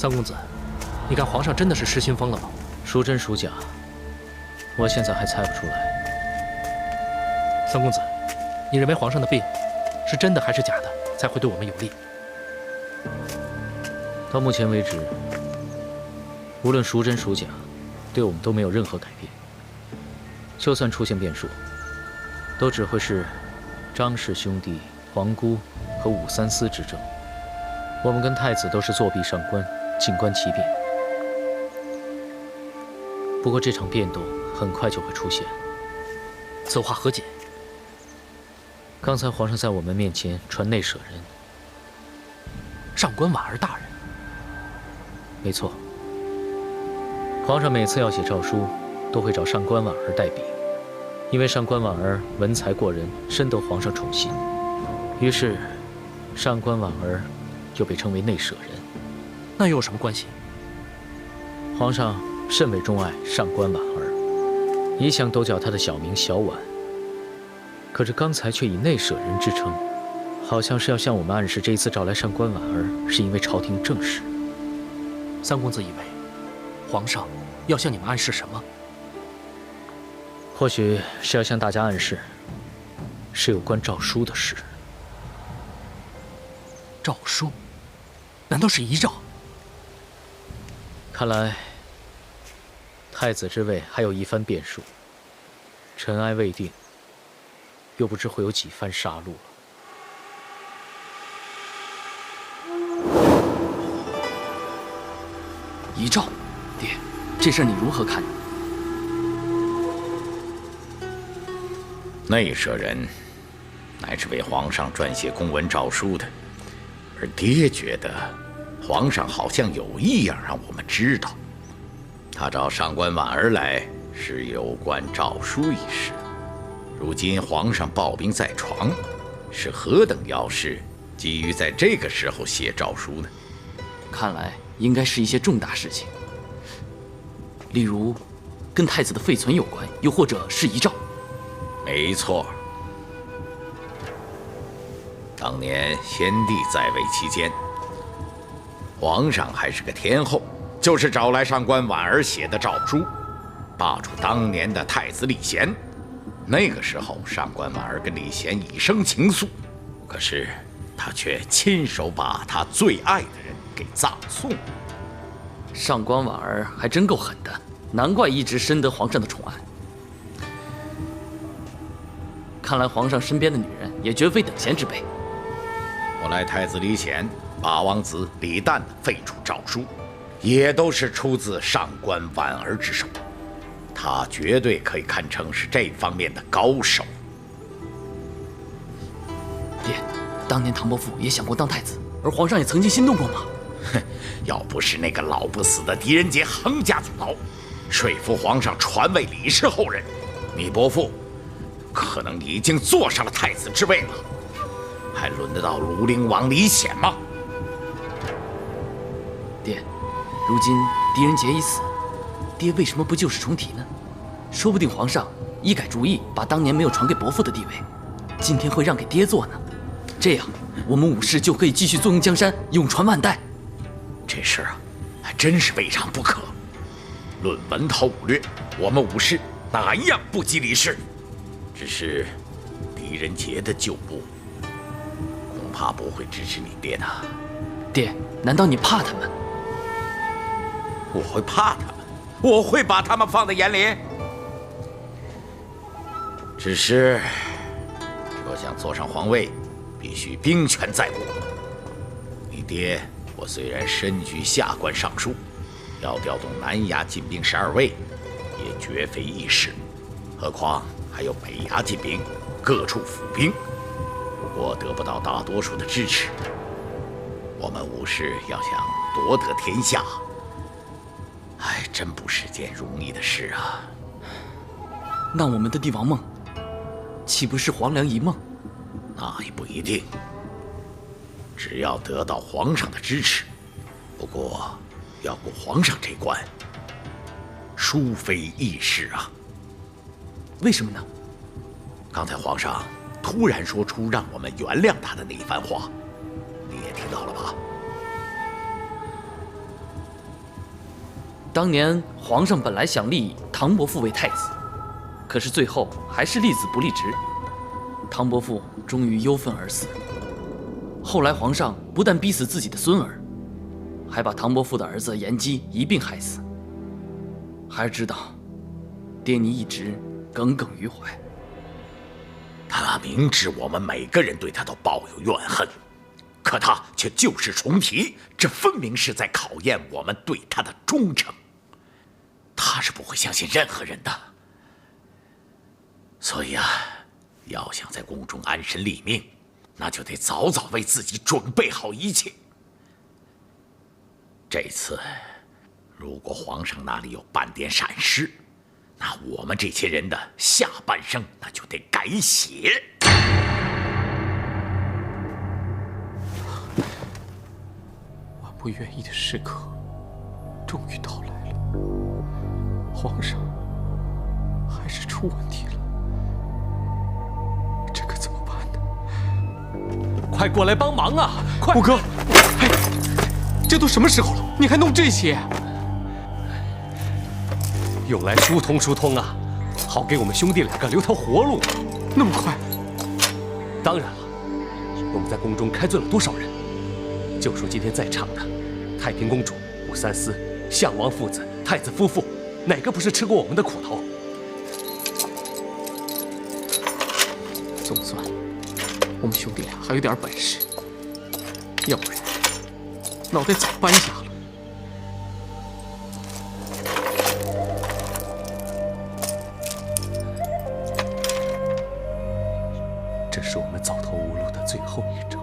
三公子，你看皇上真的是失心疯了吗？孰真孰假，我现在还猜不出来。三公子，你认为皇上的病是真的还是假的，才会对我们有利？到目前为止，无论孰真孰假，对我们都没有任何改变。就算出现变数，都只会是张氏兄弟、皇姑和武三思之争。我们跟太子都是作壁上观，静观其变。不过这场变动很快就会出现。此话何解？刚才皇上在我们面前传内舍人，上官婉儿大人。没错。皇上每次要写诏书，都会找上官婉儿代笔，因为上官婉儿文才过人，深得皇上宠信。于是，上官婉儿就被称为内舍人。那又有什么关系？皇上甚为钟爱上官婉儿，一向都叫她的小名小婉。可是刚才却以内舍人之称，好像是要向我们暗示这一次召来上官婉儿是因为朝廷政事。三公子以为皇上要向你们暗示什么？或许是要向大家暗示，是有关诏书的事。诏书？难道是遗诏？看来太子之位还有一番变数，尘埃未定，又不知会有几番杀戮了。遗诏，爹，这事儿你如何看？内舍人乃是为皇上撰写公文诏书的，而爹觉得皇上好像有意要让我们知道，他找上官婉儿来是有关诏书一事。如今皇上抱病在床，是何等要事，急于在这个时候写诏书呢？看来应该是一些重大事情，例如跟太子的废存有关，又或者是遗诏。没错，当年先帝在位期间，皇上还是个天后，就是找来上官婉儿写的诏书，罢黜当年的太子李贤。那个时候，上官婉儿跟李贤已生情愫，可是他却亲手把他最爱的人给葬送了。上官婉儿还真够狠的，难怪一直深得皇上的宠爱。看来皇上身边的女人也绝非等闲之辈。后来太子李显、八王子李旦的废除诏书，也都是出自上官婉儿之手。他绝对可以看成是这方面的高手。爹，当年唐伯父也想过当太子，而皇上也曾经心动过吗？哼，要不是那个老不死的狄仁杰横加阻挠，说服皇上传位李氏后人，你伯父可能已经坐上了太子之位了，还轮得到庐陵王李显吗？爹，如今狄仁杰已死，爹为什么不旧事重提呢？说不定皇上一改主意，把当年没有传给伯父的地位，今天会让给爹做呢。这样，我们武士就可以继续坐拥江山，永传万代。这事啊，还真是未尝不可。论文韬武略，我们武士哪一样不及李氏？只是狄仁杰的旧部，恐怕不会支持你爹的。爹，难道你怕他们？我会怕他们？我会把他们放在眼里？只是，若想坐上皇位，必须兵权在握。你爹，我虽然身居下官尚书，要调动南衙进兵12卫，也绝非易事。何况还有北衙进兵，各处府兵。如果得不到大多数的支持，我们武士要想夺得天下，还真不是件容易的事啊。那我们的帝王梦，岂不是黄粱一梦？那也不一定。只要得到皇上的支持，不过要过皇上这关，殊非易事啊。为什么呢？刚才皇上突然说出让我们原谅他的那一番话，你也听到了吧？当年皇上本来想立唐伯父为太子，可是最后还是立子不立侄，唐伯父终于忧愤而死。后来皇上不但逼死自己的孙儿，还把唐伯父的儿子延基一并害死。还知道，爹你一直耿耿于怀。他明知我们每个人对他都抱有怨恨，可他却旧事重提，这分明是在考验我们对他的忠诚。他是不会相信任何人的。所以啊，要想在宫中安身立命，那就得早早为自己准备好一切。这次，如果皇上那里有半点闪失，那我们这些人的下半生那就得改写。万不愿意的时刻终于到来了，皇上还是出问题了，这可怎么办呢？快过来帮忙啊！快，五哥，哎，这都什么时候了，你还弄这些？用来疏通啊，好给我们兄弟两个留条活路。那么快？当然了，我们在宫中开罪了多少人？就说今天在场的太平公主、武三思、项王父子、太子夫妇，哪个不是吃过我们的苦头？总算我们兄弟俩还有点本事，要不然脑袋早搬下了。这是我们走投无路的最后一招。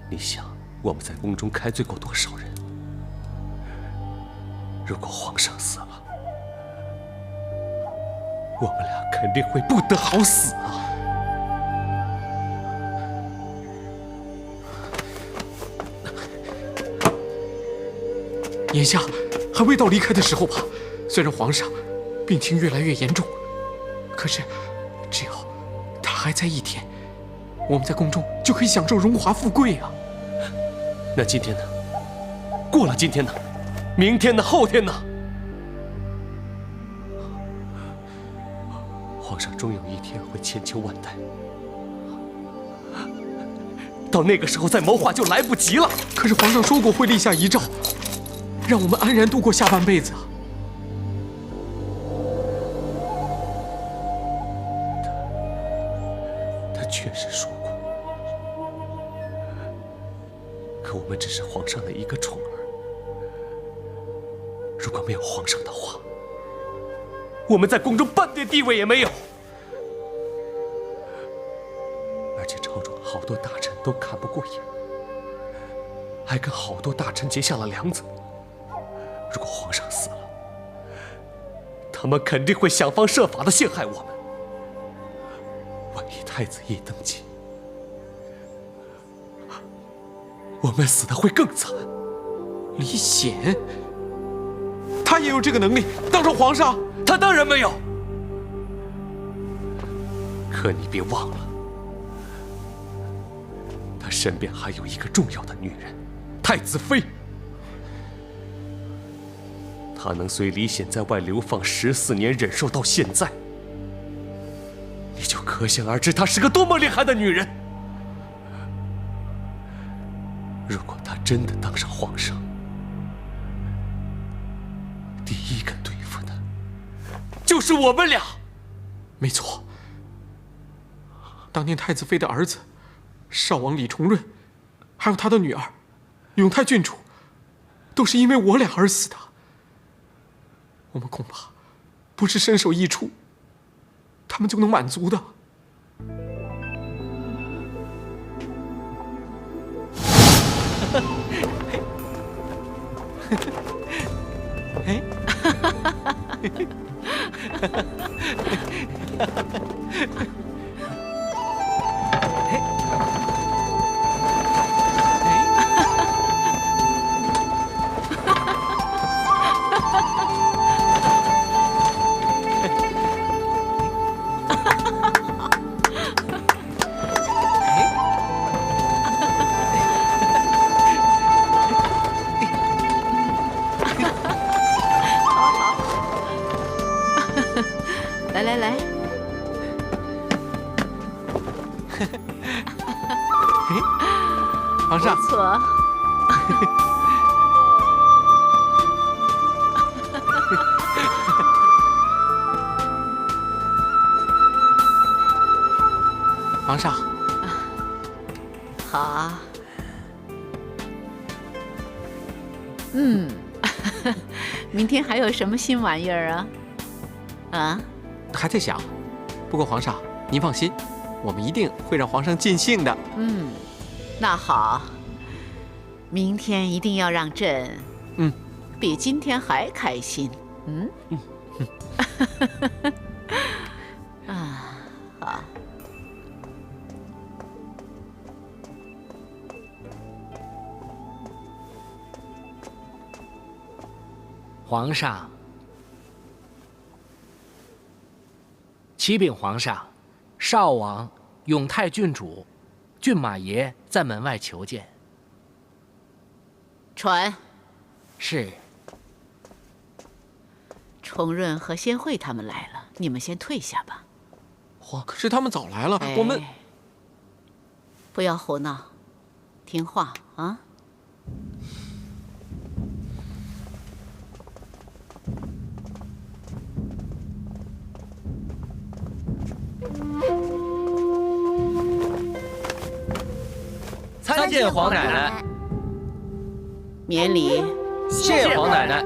你想，我们在宫中开罪过多少人？如果皇上死了，我们俩肯定会不得好死啊！眼下还未到离开的时候吧？虽然皇上病情越来越严重，可是只要他还在一天，我们在宫中就可以享受荣华富贵啊！那今天呢？过了今天呢？明天呢？后天呢？皇上终有一天会千秋万代，到那个时候再谋划就来不及了。可是皇上说过会立下遗诏，让我们安然度过下半辈子啊！他确实说过，可我们只是皇上的一个宠儿。如果没有皇上的话，我们在宫中半点地位也没有。而且朝中好多大臣都看不过眼，还跟好多大臣结下了梁子。如果皇上死了，他们肯定会想方设法的陷害我们。万一太子一登基，我们死的会更惨。李显，他也有这个能力当上皇上？他当然没有。可你别忘了，他身边还有一个重要的女人，太子妃。他能随李显在外流放14年，忍受到现在，你就可想而知她是个多么厉害的女人。如果她真的当上皇上，第一个对付的就是我们俩。没错，当年太子妃的儿子少王李重润，还有他的女儿永泰郡主，都是因为我俩而死的。我们恐怕不是身首异处，他们就能满足的。皇上，不错。皇上，好啊。明天还有什么新玩意儿啊？啊？还在想。不过皇上，您放心，我们一定会让皇上尽兴的。那好，明天一定要让朕，比今天还开心。啊，好。皇上，启禀皇上，少王、永泰郡主、骏马爷在门外求见。传。是。重润和先惠他们来了，你们先退下吧。可是他们早来了，我们不要胡闹，听话啊。参见皇奶奶。免礼。谢皇奶奶。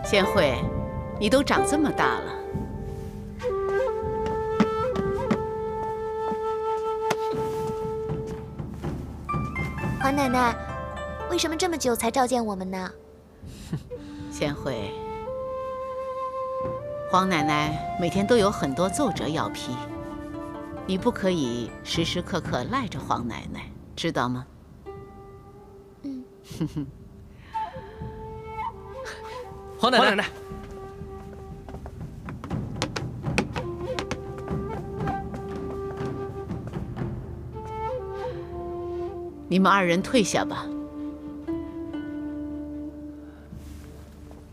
先惠，你都长这么大了。皇奶奶，为什么这么久才召见我们呢？先惠，皇奶奶每天都有很多奏折要批，你不可以时时刻刻赖着皇奶奶，知道吗？皇奶奶，你们二人退下吧。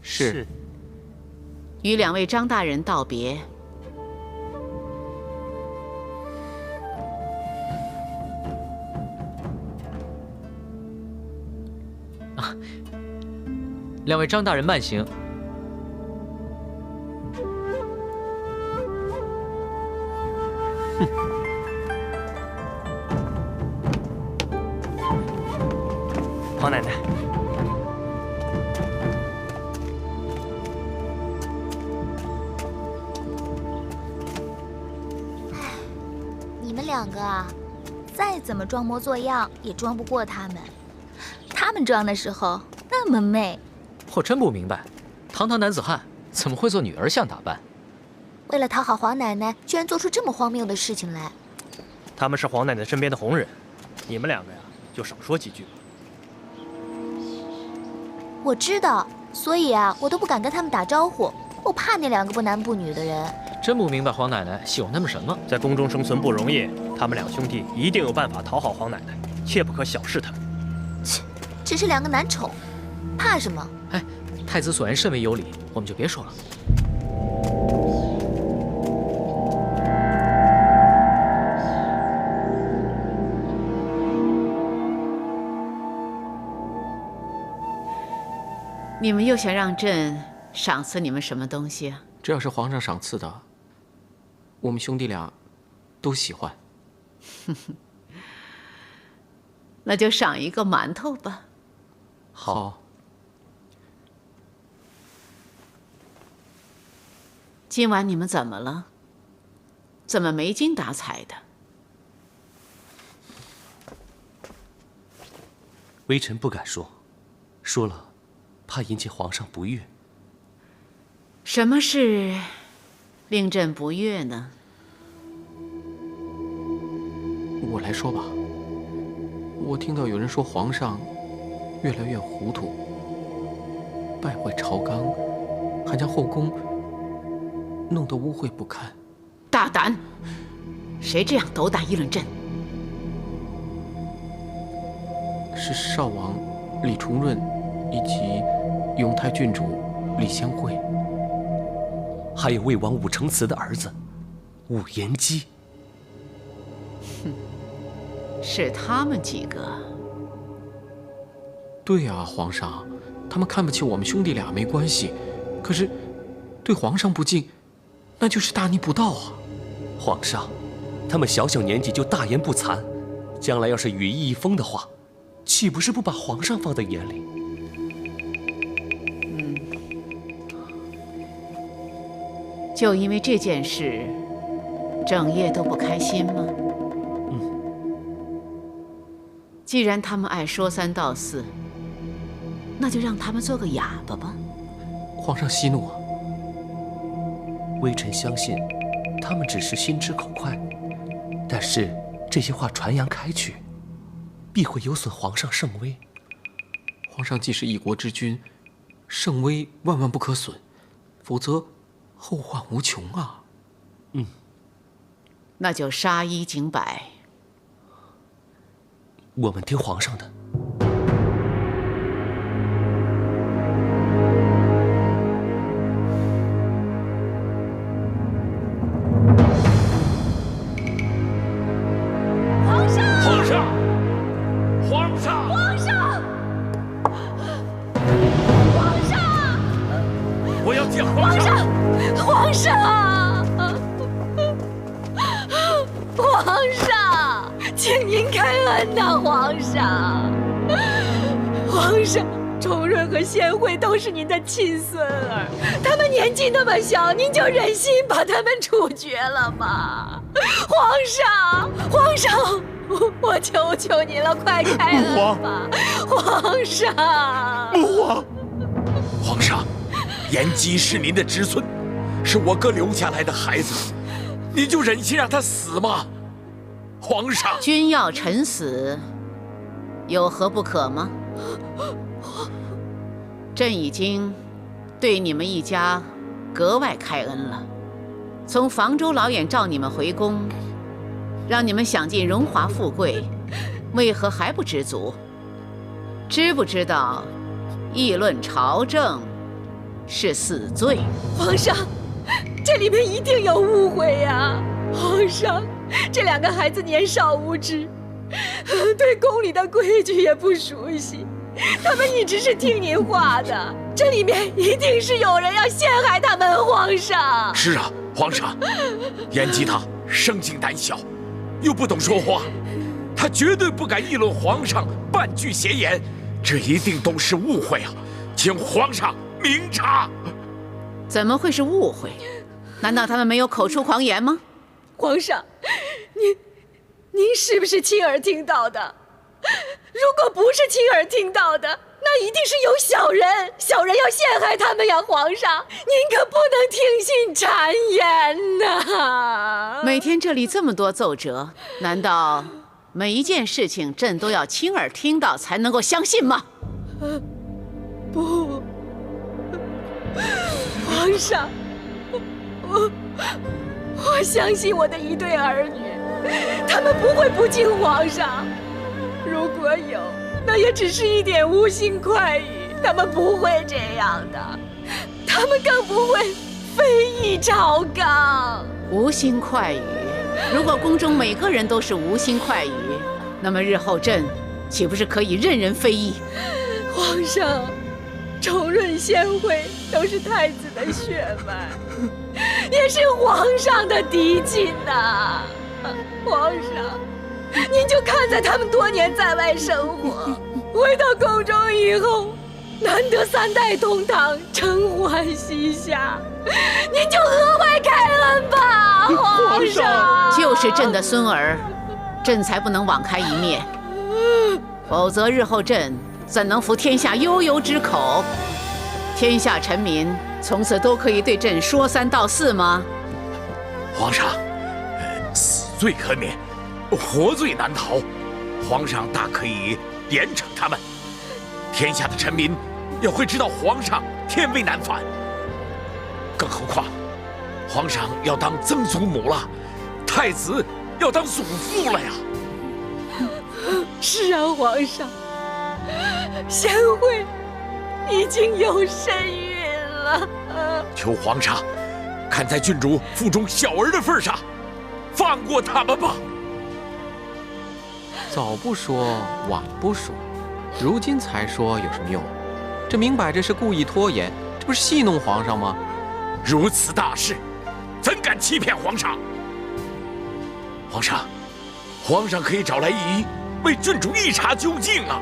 是。与两位张大人道别。两位张大人慢行。皇奶奶，你们两个啊，再怎么装模作样也装不过他们。他们装的时候那么媚。我真不明白，堂堂男子汉怎么会做女儿相打扮？为了讨好皇奶奶，居然做出这么荒谬的事情来。他们是皇奶奶身边的红人，你们两个呀，就少说几句吧。我知道，所以啊，我都不敢跟他们打招呼，我怕那两个不男不女的人。真不明白皇奶奶喜欢他们什么。在宫中生存不容易，他们两兄弟一定有办法讨好皇奶奶，切不可小视他们。切，只是两个男宠，怕什么？哎，太子所言甚为有理，我们就别说了。你们又想让朕赏赐你们什么东西啊？只要是皇上赏赐的，我们兄弟俩都喜欢。那就赏一个馒头吧。好。今晚你们怎么了？怎么没精打采的？微臣不敢说，说了，怕引起皇上不悦。什么事令朕不悦呢？我来说吧。我听到有人说皇上越来越糊涂，败坏朝纲，还将后宫弄得污秽不堪。大胆！谁这样斗胆议论朕？是少王李重润以及永泰郡主李香慧，还有魏王武承祠的儿子武延基。是他们几个。对啊，皇上，他们看不起我们兄弟俩没关系，可是对皇上不敬，那就是大逆不道啊！皇上，他们小小年纪就大言不惭，将来要是羽翼一丰的话，岂不是不把皇上放在眼里？就因为这件事，整夜都不开心吗？既然他们爱说三道四，那就让他们做个哑巴吧。皇上息怒啊！微臣相信，他们只是心直口快，但是这些话传扬开去，必会有损皇上圣威。皇上既是一国之君，圣威万万不可损，否则后患无穷啊！那就杀一儆百。我们听皇上的。皇上！我要见皇上！皇上！皇上，请您开恩呐，皇上！皇上，崇润和贤惠都是您的亲孙儿，他们年纪那么小，您就忍心把他们处决了吗？皇上，我求求您了，快开恩吧！皇上！母皇！皇上，延吉是您的侄孙，是我哥留下来的孩子，您就忍心让他死吗？皇上，君要臣死，有何不可吗？朕已经对你们一家格外开恩了，从房州老远召你们回宫，让你们享尽荣华富贵，为何还不知足？知不知道，议论朝政是死罪？皇上，这里面一定有误会呀！皇上，这两个孩子年少无知，对宫里的规矩也不熟悉，他们一直是听您话的，这里面一定是有人要陷害他们。皇上，是啊，皇上，延吉他生性胆小，又不懂说话，他绝对不敢议论皇上半句闲言，这一定都是误会啊，请皇上明察。怎么会是误会？难道他们没有口出狂言吗？皇上，您是不是亲耳听到的？如果不是亲耳听到的，那一定是有小人要陷害他们呀！皇上，您可不能听信谗言呐！每天这里这么多奏折，难道每一件事情朕都要亲耳听到才能够相信吗？不，皇上，我相信我的一对儿女，他们不会不敬皇上。如果有，那也只是一点无心快语，他们不会这样的，他们更不会非议朝纲。无心快语，如果宫中每个人都是无心快语，那么日后朕岂不是可以任人非议？皇上，崇润贤惠都是太子的血脉，也是皇上的嫡亲呐。皇上，您就看在他们多年在外生活，回到宫中以后，难得3代同堂，承欢膝下，您就额外开恩吧，皇上。就是朕的孙儿，朕才不能网开一面，否则日后朕怎能服天下悠悠之口？天下臣民从此都可以对朕说3道4吗？皇上，死罪可免，活罪难逃，皇上大可以严惩他们。天下的臣民也会知道皇上天威难反。更何况，皇上要当曾祖母了，太子要当祖父了呀。是啊，皇上，贤惠已经有身孕了。求皇上看在郡主腹中小儿的份上，放过他们吧。早不说，晚不说，如今才说有什么用？这明摆着是故意拖延，这不是戏弄皇上吗？如此大事，怎敢欺骗皇上？皇上可以找来御医，为郡主一查究竟啊！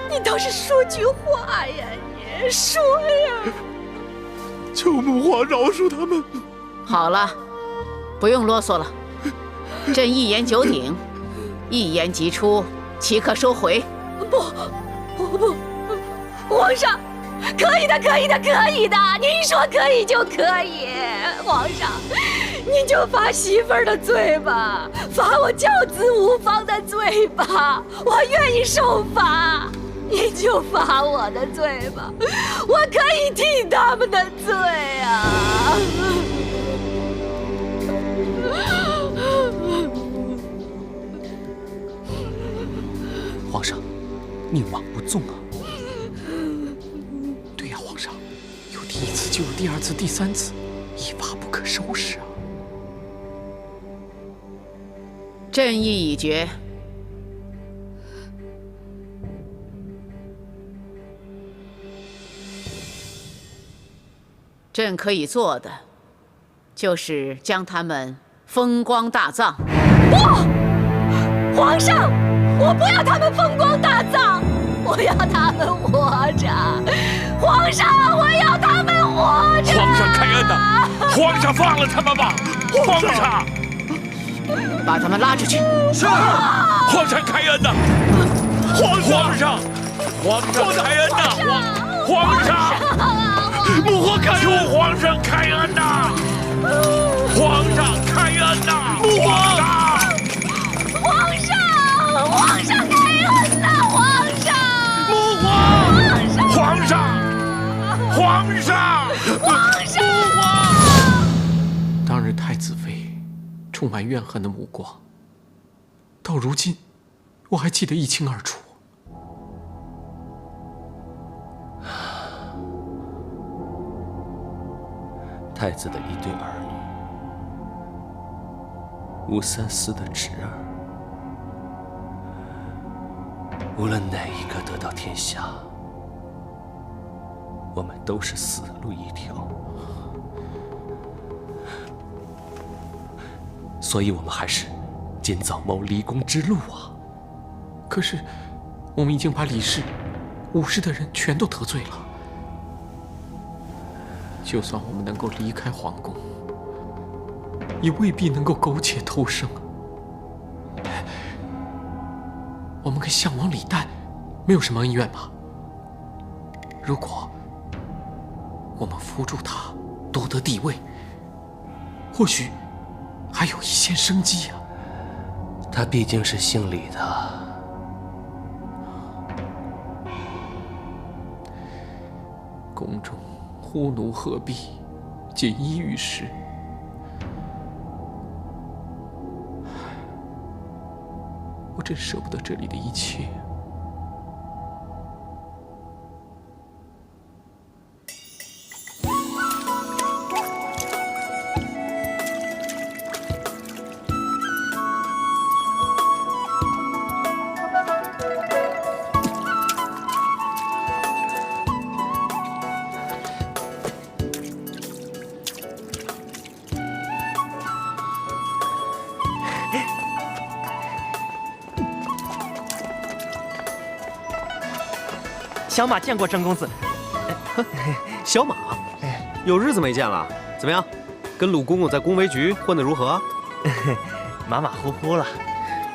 你倒是说句话呀！你说呀！求母皇饶恕他们。好了，不用啰嗦了。朕一言九鼎，一言即出，即刻收回。不，皇上，可以的，可以的，可以的，您说可以就可以。皇上，您就罚媳妇儿的罪吧，罚我教子无方的罪吧，我愿意受罚。您就罚我的罪吧，我可以替他们的罪啊。皇上，宁王不纵啊！对呀，皇上，有第一次就有第二次、第三次，一发不可收拾啊！朕意已决。朕可以做的，就是将他们风光大葬。不，皇上，我不要他们风光大葬，我要他们活着。皇上，我要他们活着。皇上开恩呐！皇上放了他们吧！皇上，把他们拉出去。是。皇上开恩呐！皇上开恩呐！皇上。母皇开恩！求皇上开恩呐！皇上开恩呐！母皇！皇上开恩呐！皇上！母皇！皇上！当日太子妃充满怨恨的目光，到如今我还记得一清二楚。太子的一对儿女，吴三思的侄儿，无论哪一个得到天下，我们都是死路一条。所以我们还是尽早谋立功之路啊！可是，我们已经把李氏、武氏的人全都得罪了。就算我们能够离开皇宫，也未必能够苟且偷生。我们跟项王李旦没有什么恩怨吧？如果我们扶助他夺得帝位，或许还有一线生机呀。他毕竟是姓李的。宫中呼奴鹤壁，锦衣玉食，我真舍不得这里的一切。小马见过郑公子。小马，有日子没见了，怎么样？跟鲁公公在宫闱局混得如何？马马虎虎了，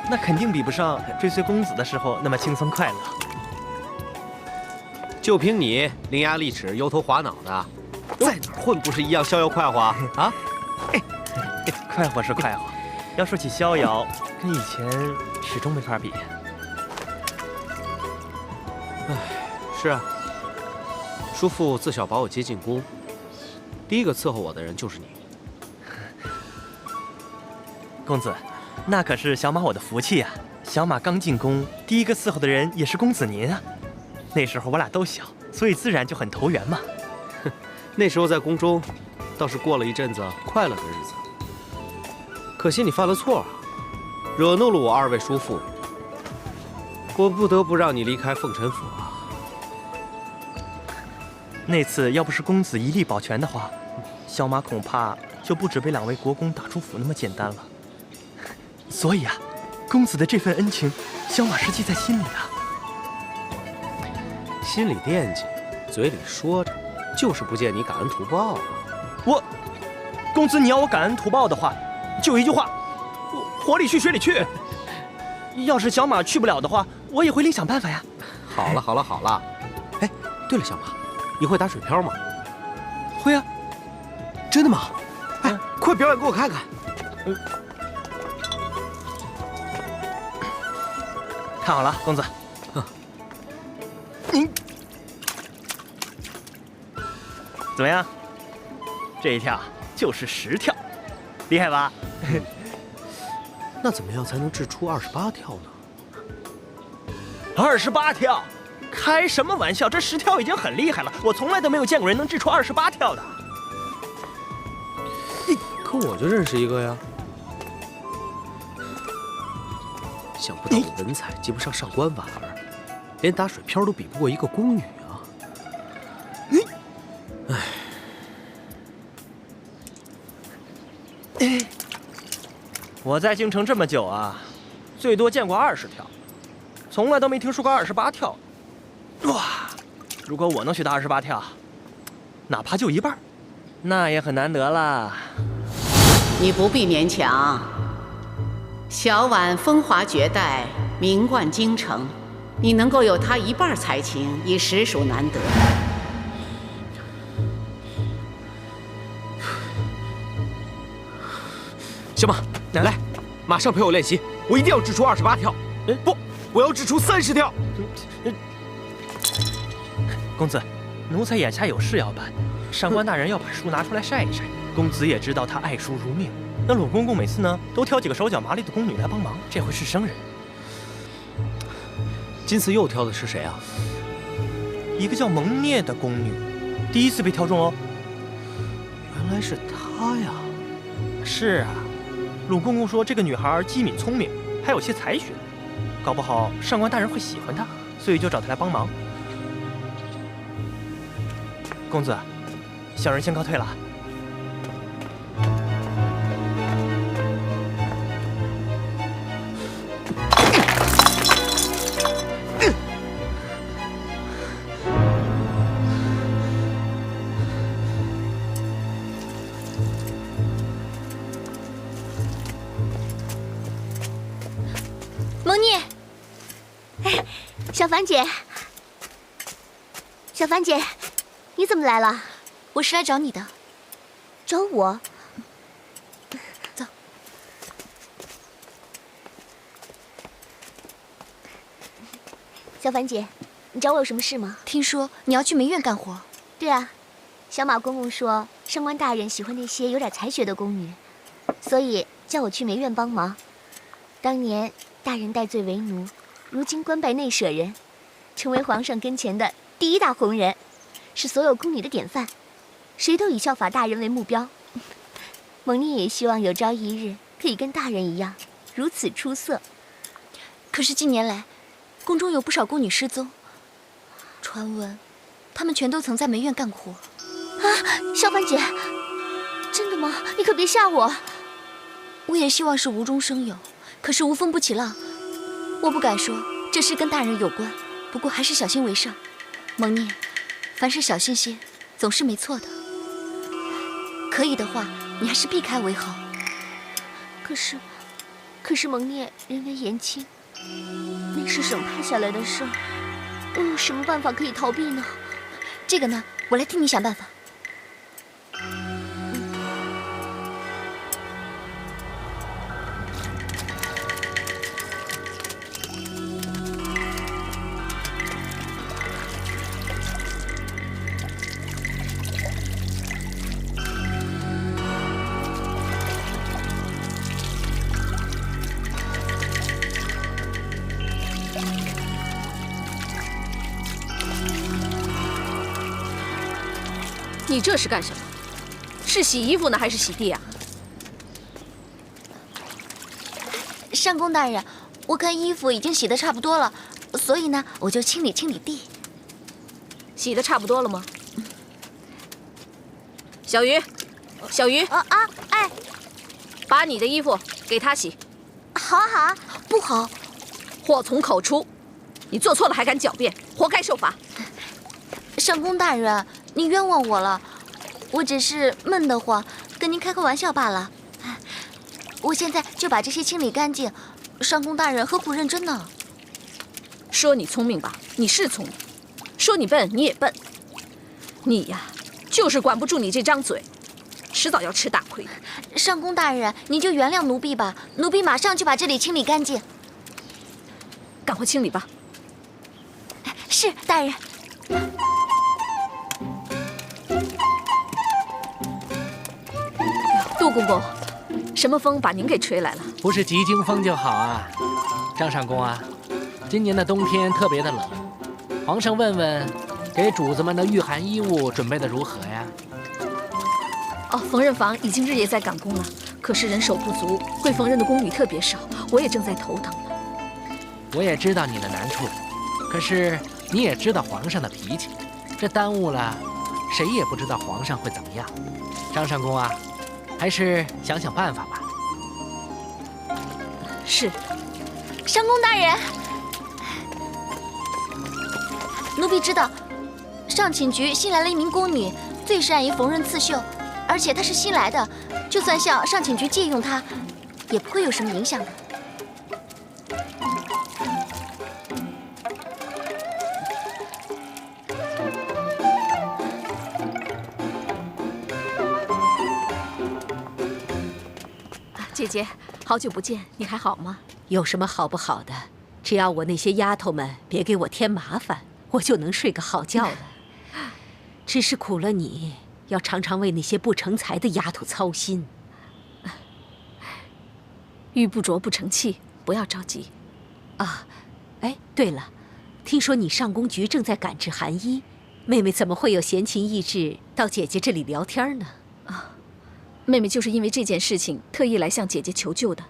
那肯定比不上追随公子的时候那么轻松快乐。就凭你伶牙俐齿、油头滑脑的，在哪儿混不是一样逍遥快活啊？快活是快活，要说起逍遥，跟以前始终没法比。是啊，叔父自小把我接进宫，第一个伺候我的人就是你。公子，那可是小马我的福气呀！小马刚进宫，第一个伺候的人也是公子您啊。那时候我俩都小，所以自然就很投缘嘛。那时候在宫中，倒是过了一阵子快乐的日子。可惜你犯了错啊，惹怒了我2位叔父，我不得不让你离开凤尘府啊。那次要不是公子一力保全的话，小马恐怕就不止被2位国公打出府那么简单了。所以啊，公子的这份恩情，小马是记在心里的。心里惦记，嘴里说着，就是不见你感恩图报啊。公子，你要我感恩图报的话，就一句话：火里去，水里去。要是小马去不了的话，我也会另想办法呀。好了好了好了，哎，对了，小马，你会打水漂吗？会啊。真的吗？哎，快表演给我看看。看好了，公子。你怎么样？这一跳就是10跳，厉害吧？那怎么样才能掷出28跳呢？28跳？开什么玩笑！这10跳已经很厉害了，我从来都没有见过人能掷出28跳的。可我就认识一个呀。想不到我文采及不上上官婉儿，连打水漂都比不过一个宫女啊！我在京城这么久啊，最多见过20跳，从来都没听说过28跳。哇！如果我能学到28跳，哪怕就一半，那也很难得啦。你不必勉强。小婉风华绝代，名冠京城，你能够有她一半才情，已实属难得。小马，来，马上陪我练习，我一定要掷出28跳。不，我要掷出30跳。公子，奴才眼下有事要办，上官大人要把书拿出来晒一晒。公子也知道他爱书如命，那鲁公公每次呢都挑几个手脚麻利的宫女来帮忙，这回是生人。今次又挑的是谁啊？一个叫蒙聂的宫女，第一次被挑中哦。原来是她呀！是啊，鲁公公说这个女孩机敏聪明，还有些才学，搞不好上官大人会喜欢她，所以就找她来帮忙。公子，小人先告退了。蒙聂，哎，小凡姐，小凡姐，你怎么来了？我是来找你的。找我？走。小凡姐，你找我有什么事吗？听说你要去梅院干活。对啊，小马公公说上官大人喜欢那些有点才学的宫女，所以叫我去梅院帮忙。当年大人戴罪为奴，如今官拜内舍人，成为皇上跟前的第一大红人，是所有宫女的典范，谁都以效法大人为目标。蒙聂也希望有朝一日可以跟大人一样如此出色。可是近年来，宫中有不少宫女失踪，传闻她们全都曾在梅院干活。啊，小凡姐，真的吗？你可别吓我。我也希望是无中生有，可是无风不起浪，我不敢说这事跟大人有关，不过还是小心为上。蒙聂，凡事小心些，总是没错的。可以的话，你还是避开为好。可是蒙聂人微言轻，那是省派下来的事儿，我有什么办法可以逃避呢？这个呢，我来替你想办法。你这是干什么？是洗衣服呢，还是洗地啊？上宫大人，我看衣服已经洗得差不多了，所以呢，我就清理清理地。洗得差不多了吗？小鱼，小鱼，哎，把你的衣服给他洗。好啊，不好，祸从口出，你做错了还敢狡辩，活该受罚。上宫大人，您冤枉我了，我只是闷得慌，跟您开个玩笑罢了。我现在就把这些清理干净。上宫大人何苦认真呢？说你聪明吧，你是聪明；说你笨，你也笨。你呀，就是管不住你这张嘴，迟早要吃大亏的。上宫大人，您就原谅奴婢吧，奴婢马上就把这里清理干净。赶快清理吧。是，大人。杜公公，什么风把您给吹来了？不是急惊风就好啊。张上宫啊，今年的冬天特别的冷，皇上问问，给主子们的御寒衣物准备的如何呀？哦，缝纫房已经日夜在赶工了，可是人手不足，会缝纫的宫女特别少，我也正在头疼呢。我也知道你的难处，可是你也知道皇上的脾气，这耽误了，谁也不知道皇上会怎么样。张上宫啊，还是想想办法吧。是，上宫大人，奴婢知道，上寝局新来了一名宫女，最善于缝纫刺绣，而且她是新来的，就算向上寝局借用她，也不会有什么影响的。姐姐，好久不见，你还好吗？有什么好不好的？只要我那些丫头们别给我添麻烦，我就能睡个好觉了。只是苦了你，要常常为那些不成才的丫头操心。玉不琢不成器，不要着急。啊，哎，对了，听说你上宫局正在赶制寒衣，妹妹怎么会有闲情逸致到姐姐这里聊天呢？妹妹就是因为这件事情特意来向姐姐求救的。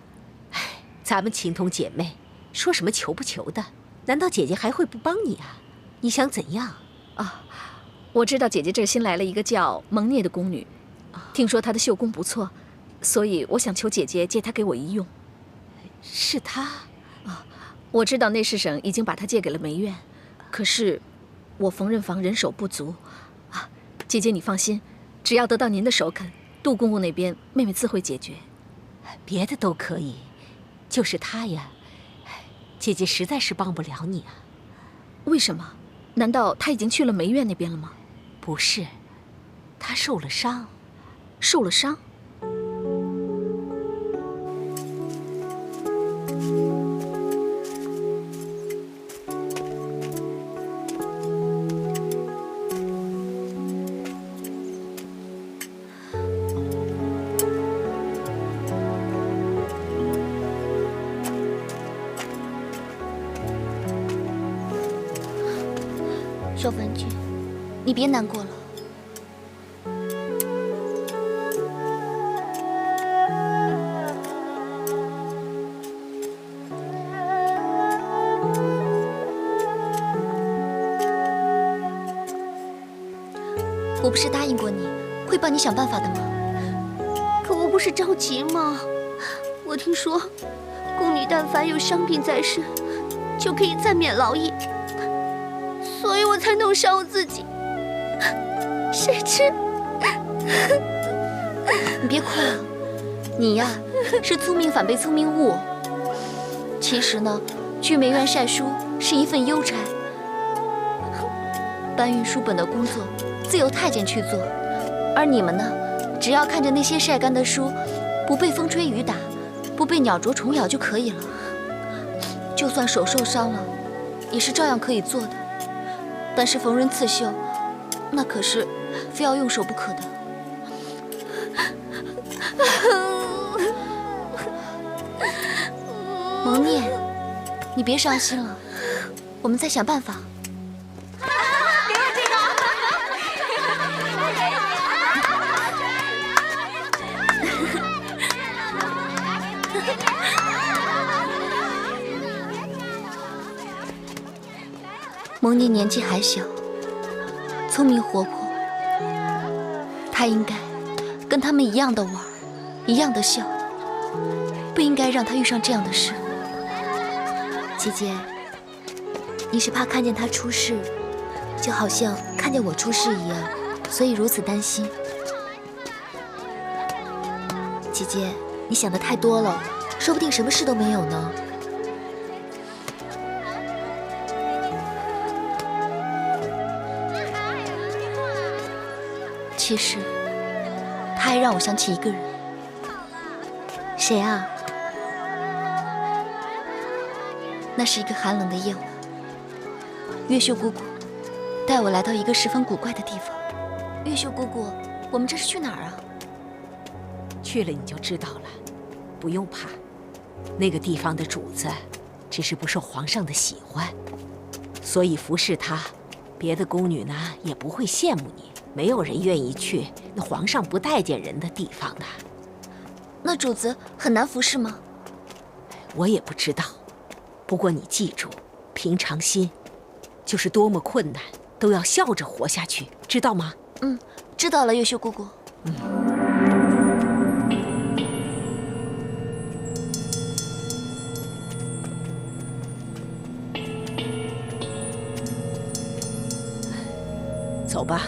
唉，咱们情同姐妹，说什么求不求的？难道姐姐还会不帮你啊？你想怎样？我知道姐姐这儿新来了一个叫蒙聂的宫女，听说她的绣工不错，所以我想求姐姐借她给我一用。是她？我知道内侍省已经把她借给了梅院，可是我缝纫房人手不足。姐姐你放心，只要得到您的首肯，杜公公那边妹妹自会解决。别的都可以，就是他呀，姐姐实在是帮不了你啊。为什么？难道他已经去了梅院那边了吗？不是，他受了伤。受了伤？少凡君，你别难过了。我不是答应过你，会帮你想办法的吗？可我不是着急吗？我听说，宫女但凡有伤病在身，就可以暂免劳役。所以我才弄伤我自己，谁知……你别哭了，你呀是聪明反被聪明误。其实呢，去梅院晒书是一份邮差，搬运书本的工作自有太监去做，而你们呢，只要看着那些晒干的书，不被风吹雨打，不被鸟啄虫咬就可以了。就算手受伤了，也是照样可以做的。但是缝纫刺绣，那可是非要用手不可的。蒙聂，你别伤心了，我们再想办法。给我这个！蒙念年纪还小，聪明活泼，他应该跟他们一样的玩，一样的笑，不应该让他遇上这样的事。姐姐，你是怕看见他出事，就好像看见我出事一样，所以如此担心。姐姐，你想的太多了，说不定什么事都没有呢。其实，他还让我想起一个人。谁啊？那是一个寒冷的夜晚，月秀姑姑带我来到一个十分古怪的地方。月秀姑姑，我们这是去哪儿啊？去了你就知道了，不用怕。那个地方的主子只是不受皇上的喜欢，所以服侍他，别的宫女呢也不会羡慕你。没有人愿意去那皇上不待见人的地方的。那主子很难服侍吗？我也不知道，不过你记住，平常心，就是多么困难都要笑着活下去，知道吗？嗯，知道了，月秀姑姑。走吧。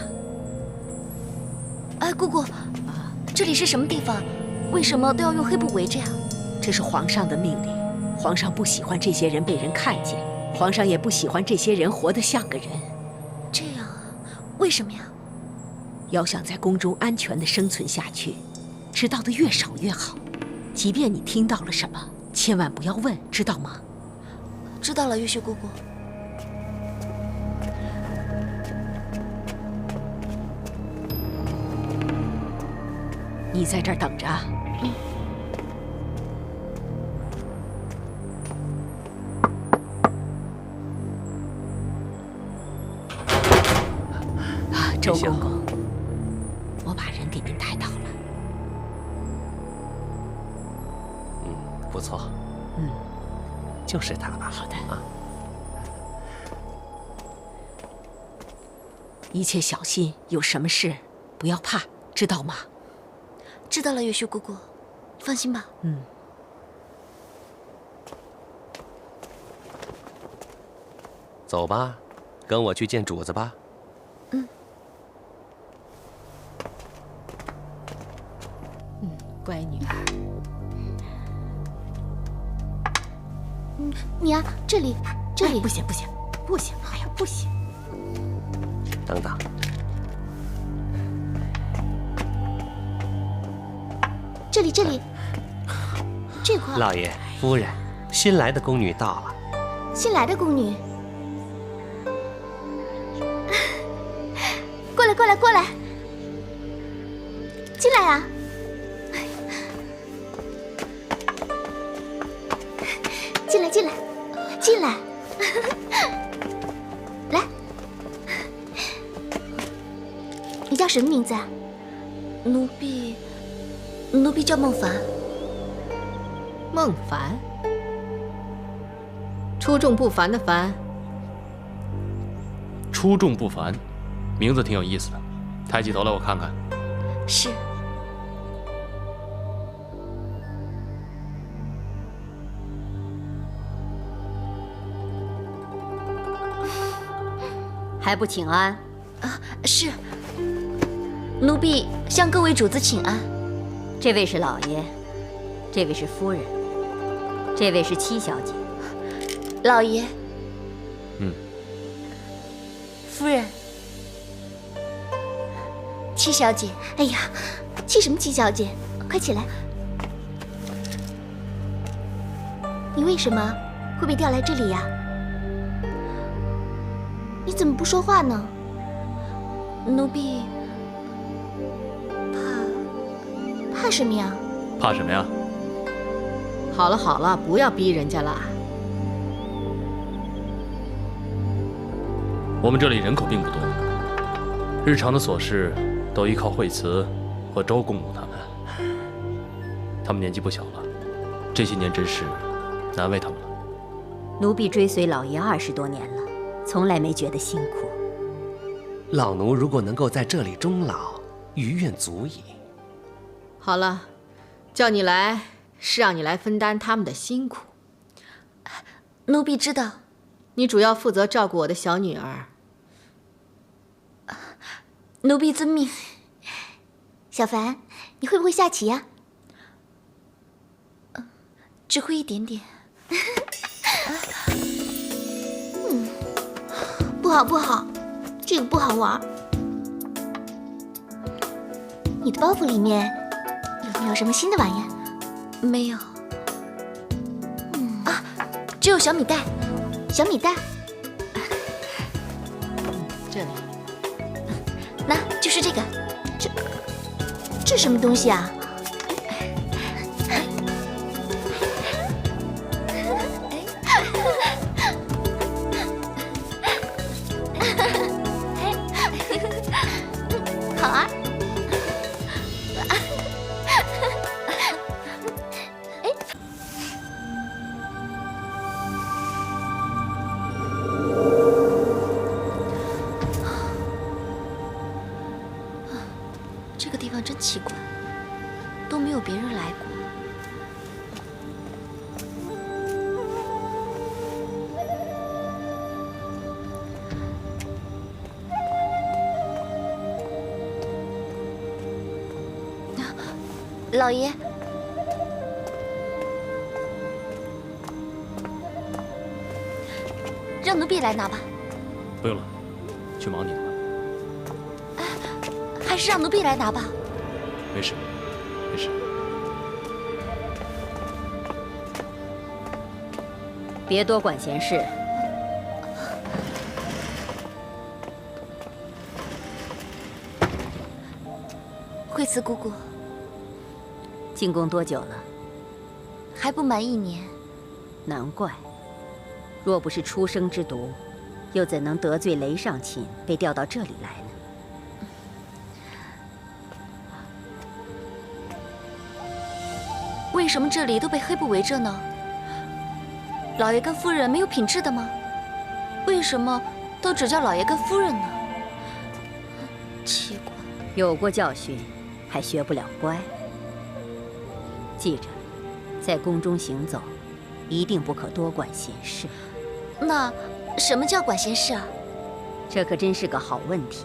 哎，姑姑，这里是什么地方？为什么都要用黑布围着呀？这是皇上的命令，皇上不喜欢这些人被人看见，皇上也不喜欢这些人活得像个人。这样啊？为什么呀？要想在宫中安全地生存下去，知道的越少越好。即便你听到了什么，千万不要问，知道吗？知道了，月秀姑姑。你在这儿等着。周公公，我把人给您带到了。不错。就是他吧。好的。一切小心，有什么事不要怕，知道吗？知道了，月秀姑姑，放心吧。走吧，跟我去见主子吧。乖女儿。你啊，这里，不行，哎呀，不行。等等。这里，这块。老爷、夫人，新来的宫女到了。新来的宫女，过来，进来啊！进来，来，你叫什么名字啊？奴婢叫孟凡。孟凡，出众不凡的凡。出众不凡，名字挺有意思的。抬起头来，我看看。是。还不请安？啊，是。奴婢向各位主子请安。这位是老爷，这位是夫人，这位是七小姐。老爷。夫人。七小姐。哎呀，七什么七小姐？快起来！你为什么会被调来这里呀？你怎么不说话呢？奴婢怕什么呀？怕什么呀？好了，不要逼人家了。我们这里人口并不多，日常的琐事都依靠惠慈和周公公他们。他们年纪不小了，这些年真是难为他们了。奴婢追随老爷20多年了，从来没觉得辛苦。老奴如果能够在这里终老，余愿足矣。好了，叫你来是让你来分担他们的辛苦。奴婢知道。你主要负责照顾我的小女儿。奴婢遵命。小凡，你会不会下棋呀？只会一点点。不好不好，这个不好玩。你的包袱里面有没有什么新的玩意？没有。啊，只有小米袋。小米袋。这里。那就是这个。这什么东西啊？好啊！这个地方真奇怪，都没有别人来过。老爷，让奴婢来拿吧。不用了，去忙你的吧。还是让奴婢来拿吧。没事，没事。别多管闲事。惠慈姑姑，进宫多久了？还不满1年。难怪，若不是出生之毒，又怎能得罪雷上卿，被调到这里来呢？为什么这里都被黑布围着呢？老爷跟夫人没有品质的吗？为什么都只叫老爷跟夫人呢？奇怪。有过教训，还学不了乖。记着，在宫中行走，一定不可多管闲事。那什么叫管闲事啊？这可真是个好问题。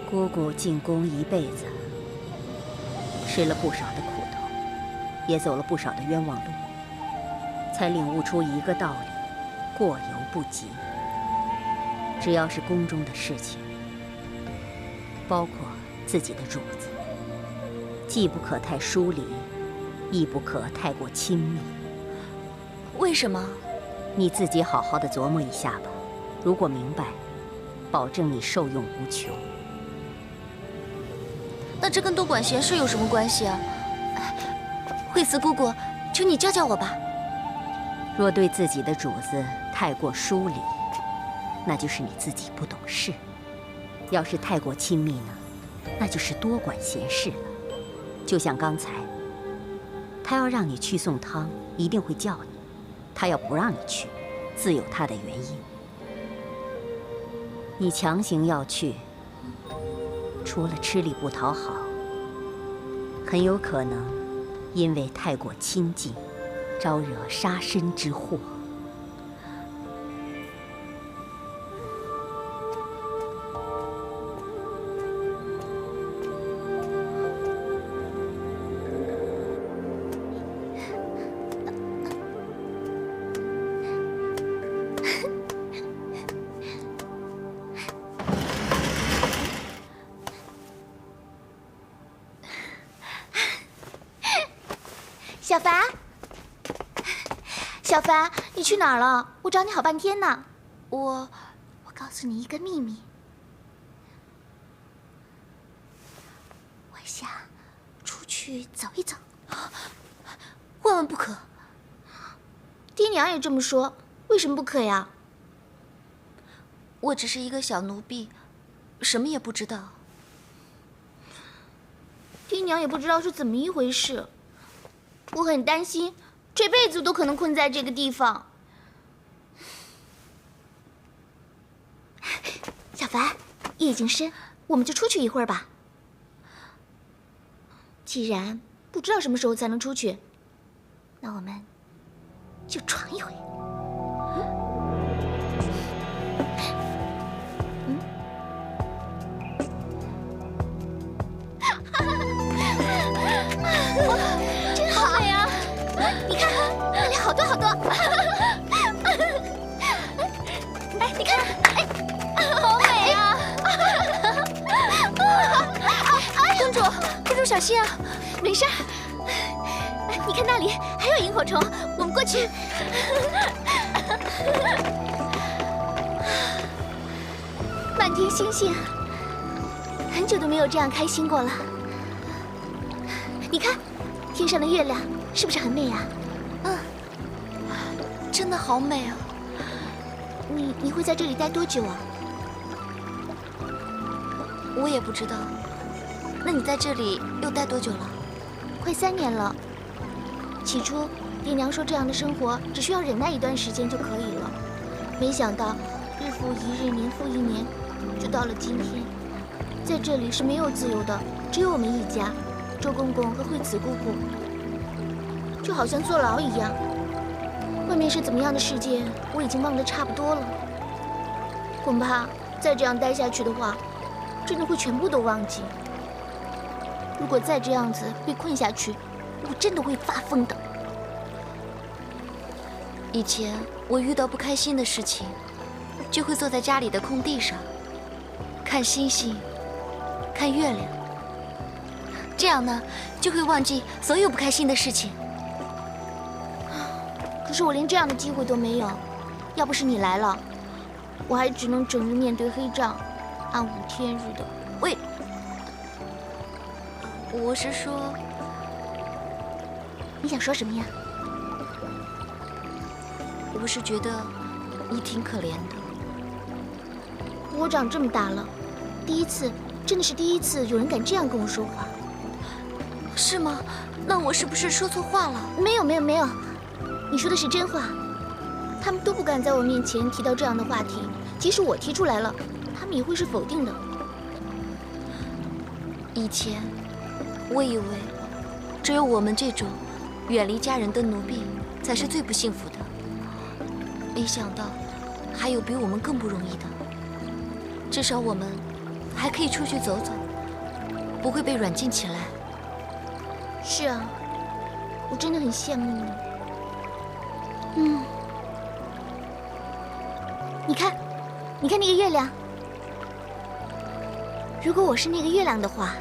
姑姑进宫一辈子，吃了不少的苦头，也走了不少的冤枉路，才领悟出一个道理：过犹不及。只要是宫中的事情，包括自己的主子，既不可太疏离，亦不可太过亲密。为什么？你自己好好的琢磨一下吧。如果明白，保证你受用无穷。那这跟多管闲事有什么关系啊？惠慈姑姑，求你教教我吧。若对自己的主子太过疏离，那就是你自己不懂事；要是太过亲密呢，那就是多管闲事了。就像刚才，他要让你去送汤，一定会叫你；他要不让你去，自有他的原因。你强行要去，除了吃力不讨好，很有可能因为太过亲近，招惹杀身之祸。小凡，小凡，你去哪儿了？我找你好半天呢。我告诉你一个秘密，我想出去走一走。万万不可！爹娘也这么说，为什么不可呀？我只是一个小奴婢，什么也不知道。爹娘也不知道是怎么一回事。我很担心，这辈子都可能困在这个地方。小凡，夜已经深，我们就出去一会儿吧。既然不知道什么时候才能出去，那我们就闯一回。真好美啊！你看，那里好多好多。哎，你看，哎，好美啊！公主，公主小心啊！没事儿。你看那里还有萤火虫，我们过去。满天星星，很久都没有这样开心过了。你看，天上的月亮是不是很美啊？嗯，真的好美啊！你会在这里待多久啊？我也不知道。那你在这里又待多久了？快3年了。起初，爹娘说这样的生活只需要忍耐一段时间就可以了，没想到日复一日，年复一年，就到了今天。在这里是没有自由的，只有我们一家，周公公和惠子姑姑，就好像坐牢一样。外面是怎么样的世界，我已经忘得差不多了。恐怕再这样待下去的话，真的会全部都忘记。如果再这样子被困下去，我真的会发疯的。以前我遇到不开心的事情，就会坐在家里的空地上，看星星，看月亮，这样呢，就会忘记所有不开心的事情。可是我连这样的机会都没有，要不是你来了，我还只能整日面对黑帐，暗无天日的。喂，我是说，你想说什么呀？我是觉得你挺可怜的。我长这么大了，第一次，真的是第一次有人敢这样跟我说话。是吗？那我是不是说错话了？没有，没有，没有，你说的是真话。他们都不敢在我面前提到这样的话题，即使我提出来了，他们也会是否定的。以前，我以为只有我们这种远离家人的奴婢才是最不幸福的，没想到还有比我们更不容易的。至少我们还可以出去走走，不会被软禁起来。是啊，我真的很羡慕你。你看，你看那个月亮。如果我是那个月亮的话，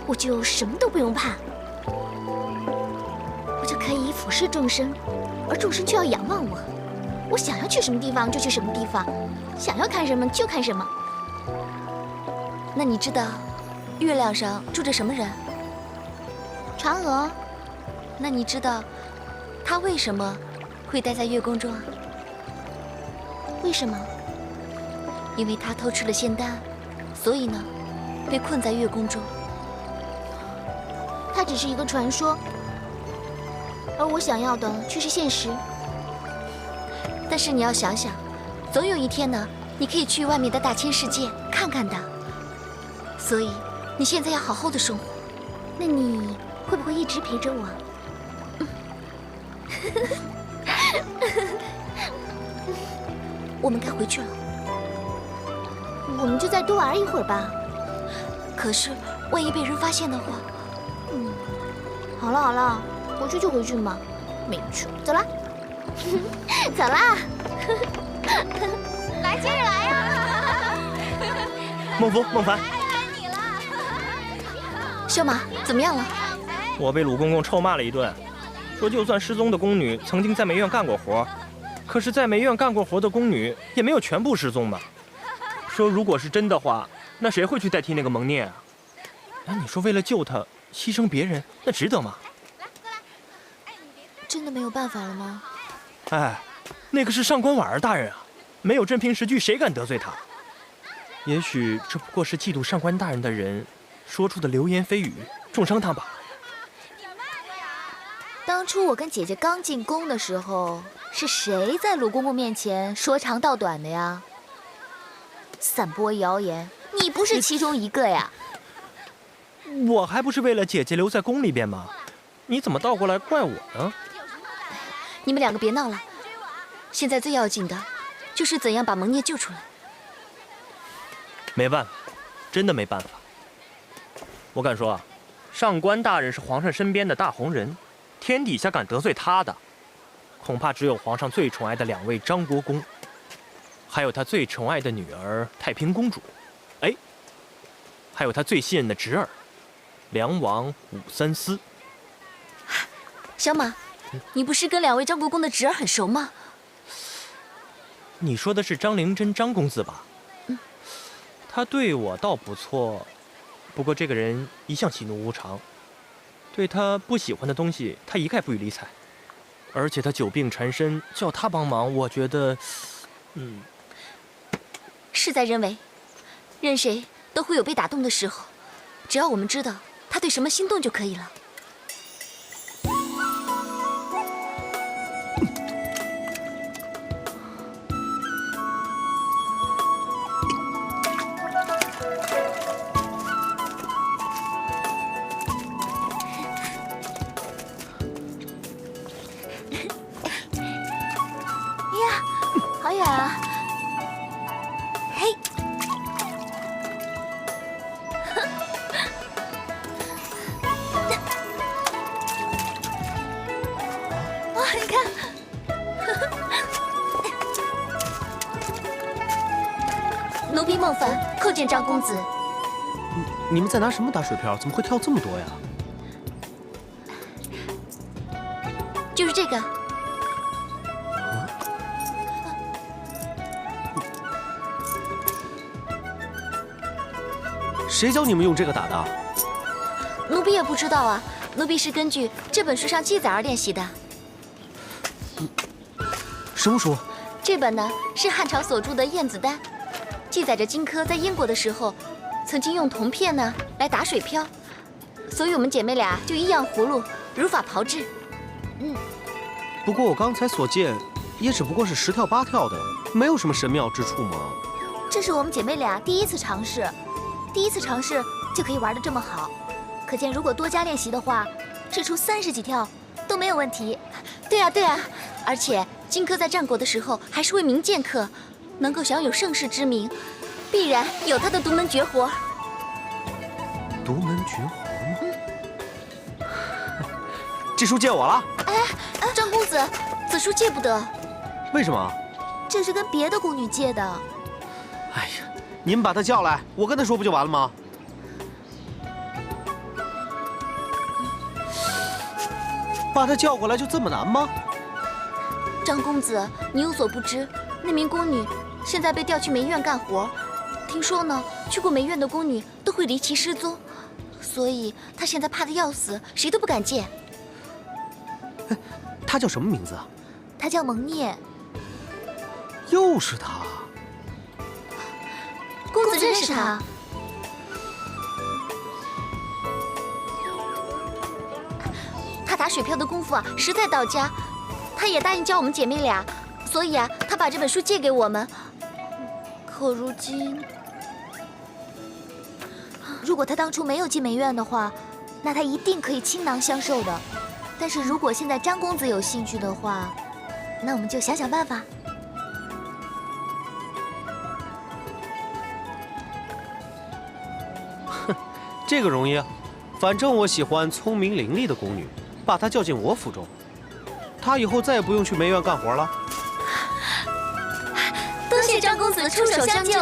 我就什么都不用怕，我就可以俯视众生，而众生却要仰望我。我想要去什么地方就去什么地方，想要看什么就看什么。那你知道月亮上住着什么人？嫦娥。那你知道她为什么会待在月宫中啊？为什么？因为她偷吃了仙丹，所以呢，被困在月宫中。它只是一个传说，而我想要的却是现实。但是你要想想，总有一天呢，你可以去外面的大千世界看看的。所以你现在要好好的生活。那你会不会一直陪着我？我们该回去了，我们就再多玩一会儿吧。可是万一被人发现的话，好了好了，回去就回去嘛，没趣，走了，走啦，来接着来呀！孟夫、孟凡，修马怎么样了？我被鲁公公臭骂了一顿，说就算失踪的宫女曾经在梅院干过活，可是在梅院干过活的宫女也没有全部失踪嘛。说如果是真的话，那谁会去代替那个蒙聂啊？哎，你说为了救他牺牲别人，那值得吗？真的没有办法了吗？哎，那个是上官婉儿大人啊，没有镇平十句，谁敢得罪他？也许这不过是嫉妒上官大人的人说出的流言蜚语，重伤他吧。当初我跟姐姐刚进宫的时候，是谁在鲁公公面前说长道短的呀？散播谣言，你不是其中一个呀？我还不是为了姐姐留在宫里边吗？你怎么倒过来怪我呢？你们两个别闹了，现在最要紧的，就是怎样把蒙聂救出来。没办法，真的没办法。我敢说啊，上官大人是皇上身边的大红人，天底下敢得罪他的，恐怕只有皇上最宠爱的2位张国公，还有他最宠爱的女儿太平公主，哎，还有他最信任的侄儿梁王武三思。小马，你不是跟2位张国公的侄儿很熟吗？你说的是张灵珍张公子吧？他对我倒不错，不过这个人一向喜怒无常，对他不喜欢的东西，他一概不予理睬。而且他久病缠身，叫他帮忙，我觉得，事在人为，任谁都会有被打动的时候，只要我们知道他对什么心动就可以了。好远啊！嘿，哇，你看，奴婢孟凡叩见张公子。你们在拿什么打水漂？怎么会跳这么多呀？就是这个。谁教你们用这个打的？奴婢也不知道啊，奴婢是根据这本书上记载而练习的。什么书？这本呢是汉朝所著的《晏子丹》，记载着荆轲在燕国的时候，曾经用铜片呢来打水漂，所以我们姐妹俩就依样葫芦，如法炮制。不过我刚才所见，也只不过是10跳8跳的，没有什么神妙之处嘛。这是我们姐妹俩第一次尝试。第一次尝试就可以玩得这么好，可见如果多加练习的话，掷出30几跳都没有问题。对啊，对啊，而且荆轲在战国的时候还是位名剑客，能够享有盛世之名，必然有他的独门绝活。独门绝活吗？这书借我了。哎，张公子，此书借不得。为什么？这是跟别的宫女借的。哎呀！你们把他叫来，我跟他说不就完了吗？把他叫过来就这么难吗？张公子，你有所不知，那名宫女现在被调去梅院干活。听说呢，去过梅院的宫女都会离奇失踪，所以她现在怕得要死，谁都不敢见。她叫什么名字啊？她叫蒙聂。又是她。公子认识他？他打水漂的功夫啊，实在到家。他也答应教我们姐妹俩，所以啊，他把这本书借给我们。可如今，如果他当初没有进梅院的话，那他一定可以倾囊相授的。但是如果现在张公子有兴趣的话，那我们就想想办法。这个容易啊，反正我喜欢聪明伶俐的宫女，把她叫进我府中，她以后再也不用去梅院干活了。多谢张公子出手相救。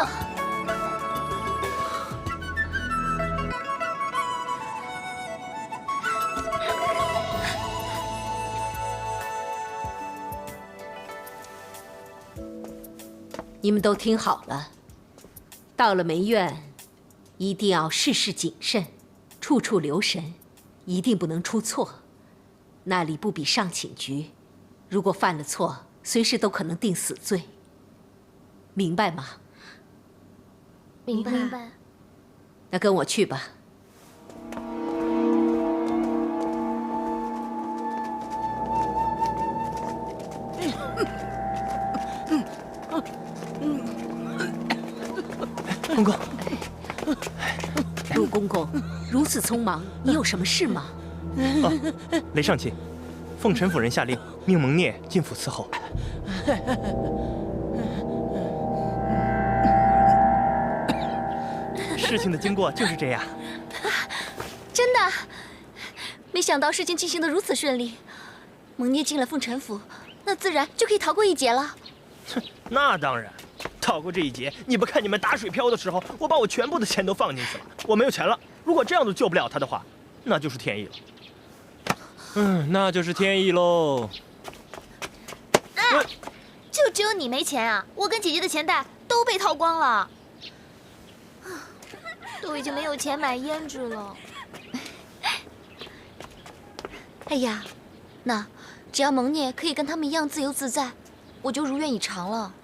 你们都听好了，到了梅院，一定要事事谨慎，处处留神，一定不能出错。那里不比上寝局，如果犯了错，随时都可能定死罪。明白吗？明白。那跟我去吧。公公，陆公公，如此匆忙，你有什么事吗？雷上卿，凤臣夫人下令，命蒙聂进府伺候。事情的经过就是这样。真的，没想到事情进行得如此顺利。蒙聂进了凤臣府，那自然就可以逃过一劫了。哼，那当然，逃过这一劫。你不看你们打水漂的时候，我把我全部的钱都放进去了，我没有钱了。如果这样都救不了他的话，那就是天意了。那就是天意喽。就只有你没钱啊！我跟姐姐的钱袋都被掏光了，都已经没有钱买胭脂了。哎呀，那只要蒙聂可以跟他们一样自由自在，我就如愿以偿了。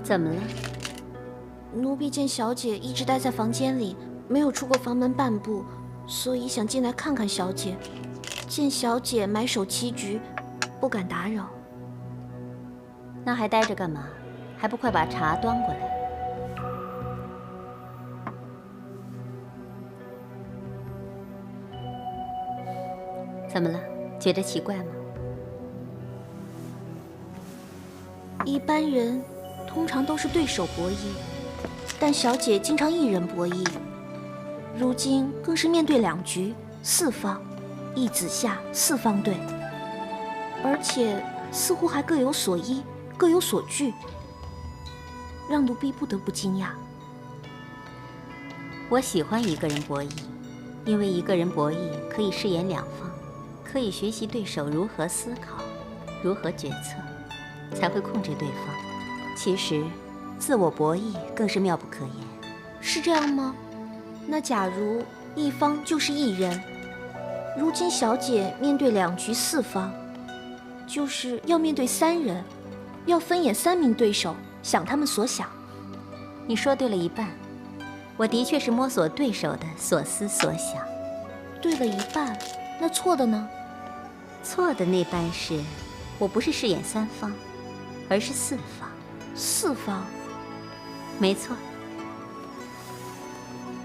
怎么了？奴婢见小姐一直待在房间里，没有出过房门半步，所以想进来看看小姐。见小姐埋首棋局，不敢打扰。那还待着干嘛？还不快把茶端过来！怎么了？觉得奇怪吗？一般人通常都是对手博弈，但小姐经常一人博弈，如今更是面对两局四方，一子下四方对，而且似乎还各有所依，各有所惧，让奴婢不得不惊讶。我喜欢一个人博弈，因为一个人博弈可以饰演两方，可以学习对手如何思考，如何决策，才会控制对方。其实，自我博弈更是妙不可言。是这样吗？那假如一方就是一人，如今小姐面对两局四方，就是要面对三人，要分演三名对手，想他们所想。你说对了一半，我的确是摸索对手的所思所想。对了一半，那错的呢？错的那半是，我不是饰演三方，而是四方。四方，没错。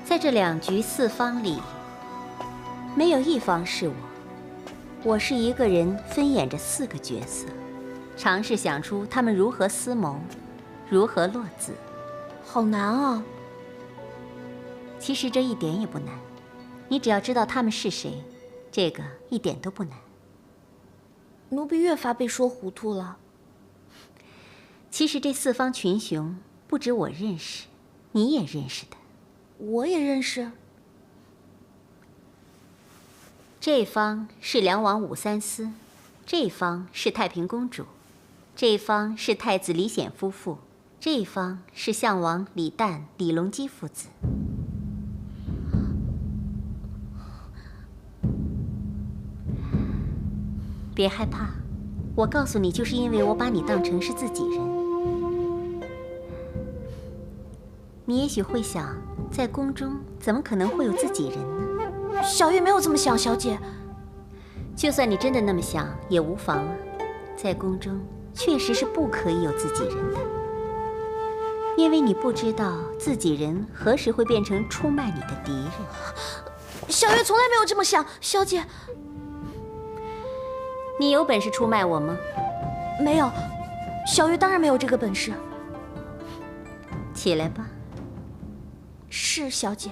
在这两局四方里，没有一方是我，我是一个人分演着四个角色，尝试想出他们如何思谋，如何落子。好难啊！其实这一点也不难，你只要知道他们是谁，这个一点都不难。奴婢越发被说糊涂了。其实这四方群雄不止我认识，你也认识的。我也认识。这方是梁王武三思，这方是太平公主，这方是太子李显夫妇，这方是相王李旦、李隆基父子。别害怕，我告诉你，就是因为我把你当成是自己人。你也许会想，在宫中怎么可能会有自己人呢？小月没有这么想，小姐。就算你真的那么想，也无妨啊。在宫中确实是不可以有自己人的，因为你不知道自己人何时会变成出卖你的敌人。小月从来没有这么想，小姐。你有本事出卖我吗？没有，小月当然没有这个本事。起来吧。是，小姐。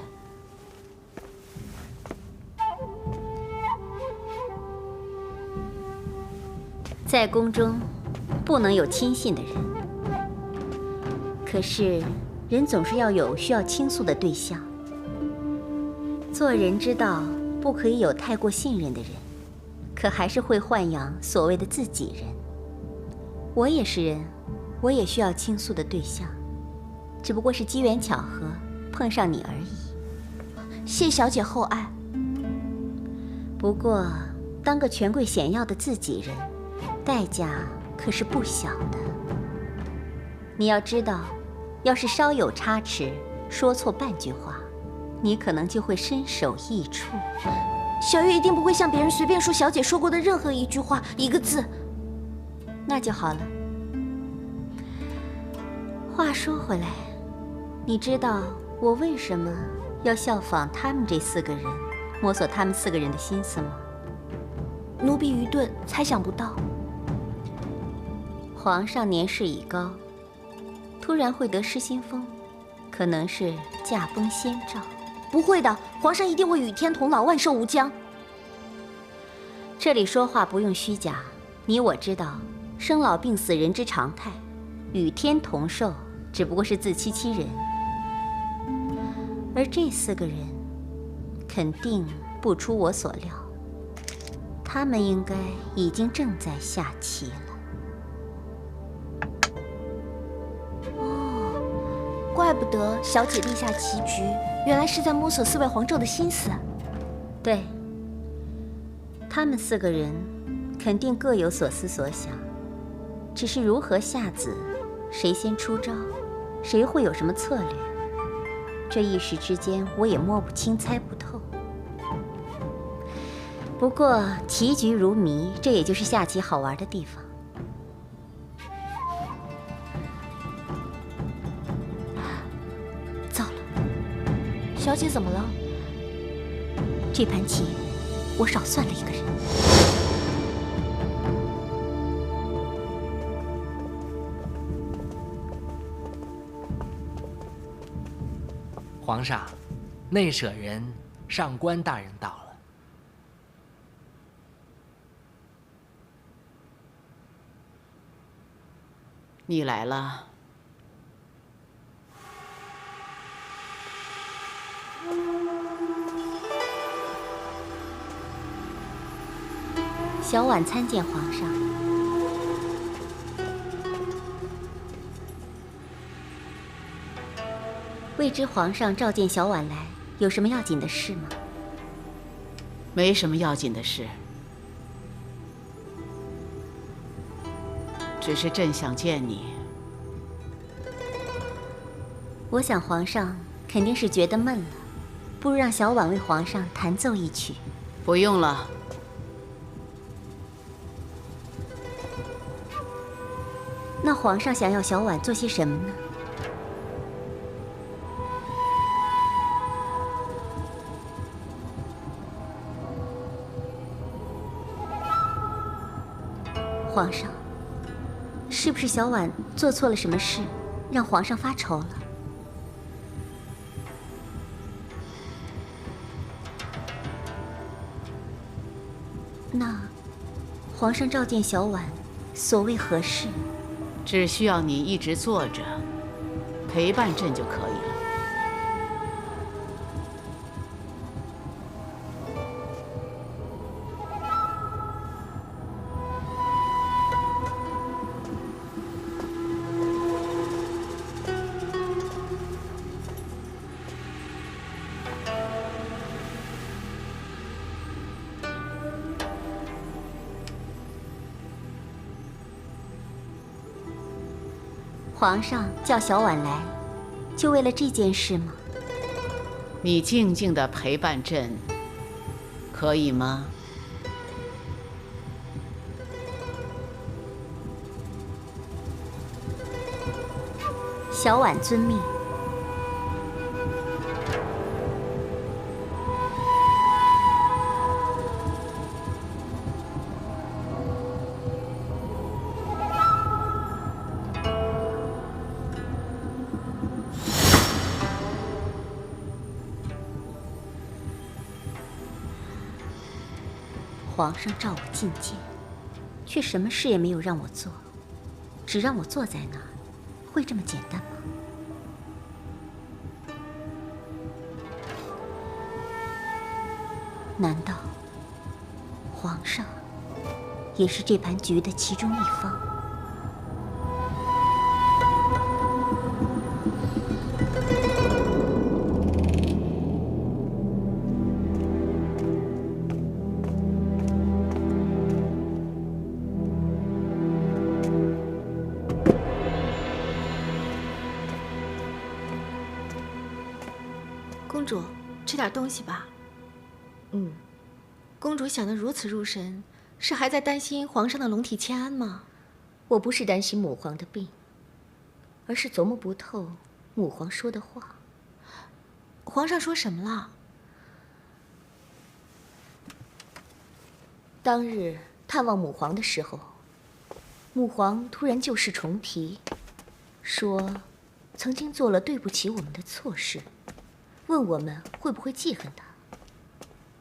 在宫中，不能有亲信的人。可是，人总是要有需要倾诉的对象。做人之道，不可以有太过信任的人，可还是会豢养所谓的自己人。我也是人，我也需要倾诉的对象，只不过是机缘巧合碰上你而已。谢小姐厚爱。不过，当个权贵显要的自己人，代价可是不小的。你要知道，要是稍有差池，说错半句话，你可能就会身首异处。小月一定不会向别人随便说小姐说过的任何一句话，一个字。那就好了。话说回来，你知道我为什么要效仿他们这4个人，摸索他们4个人的心思吗？奴婢愚钝，猜想不到。皇上年事已高，突然会得失心疯，可能是驾崩先兆。不会的，皇上一定会与天同老，万寿无疆。这里说话不用虚假，你我知道，生老病死人之常态，与天同寿只不过是自欺欺人。而这4个人，肯定不出我所料，他们应该已经正在下棋了。怪不得小姐立下棋局，原来是在摸索4位皇胄的心思。对，他们4个人肯定各有所思所想，只是如何下子，谁先出招，谁会有什么策略，这一时之间我也摸不清，猜不透。不过棋局如谜，这也就是下棋好玩的地方。小姐怎么了？这盘棋，我少算了一个人。皇上，内舍人上官大人到了。你来了。小婉参见皇上。未知皇上召见小婉来，有什么要紧的事吗？没什么要紧的事，只是朕想见你。我想皇上肯定是觉得闷了，不如让小婉为皇上弹奏一曲。不用了。那皇上想要小婉做些什么呢？皇上，是不是小婉做错了什么事，让皇上发愁了？那皇上召见小婉，所谓何事？只需要你一直坐着，陪伴朕就可以了。皇上叫小婉来，就为了这件事吗？你静静地陪伴朕，可以吗？小婉遵命。皇上召我觐见，却什么事也没有让我做，只让我坐在那儿，会这么简单吗？难道皇上也是这盘局的其中一方？公主，吃点东西吧。公主想得如此入神，是还在担心皇上的龙体欠安吗？我不是担心母皇的病，而是琢磨不透母皇说的话。皇上说什么了？当日探望母皇的时候，母皇突然旧事重提，说曾经做了对不起我们的错事，问我们会不会记恨他。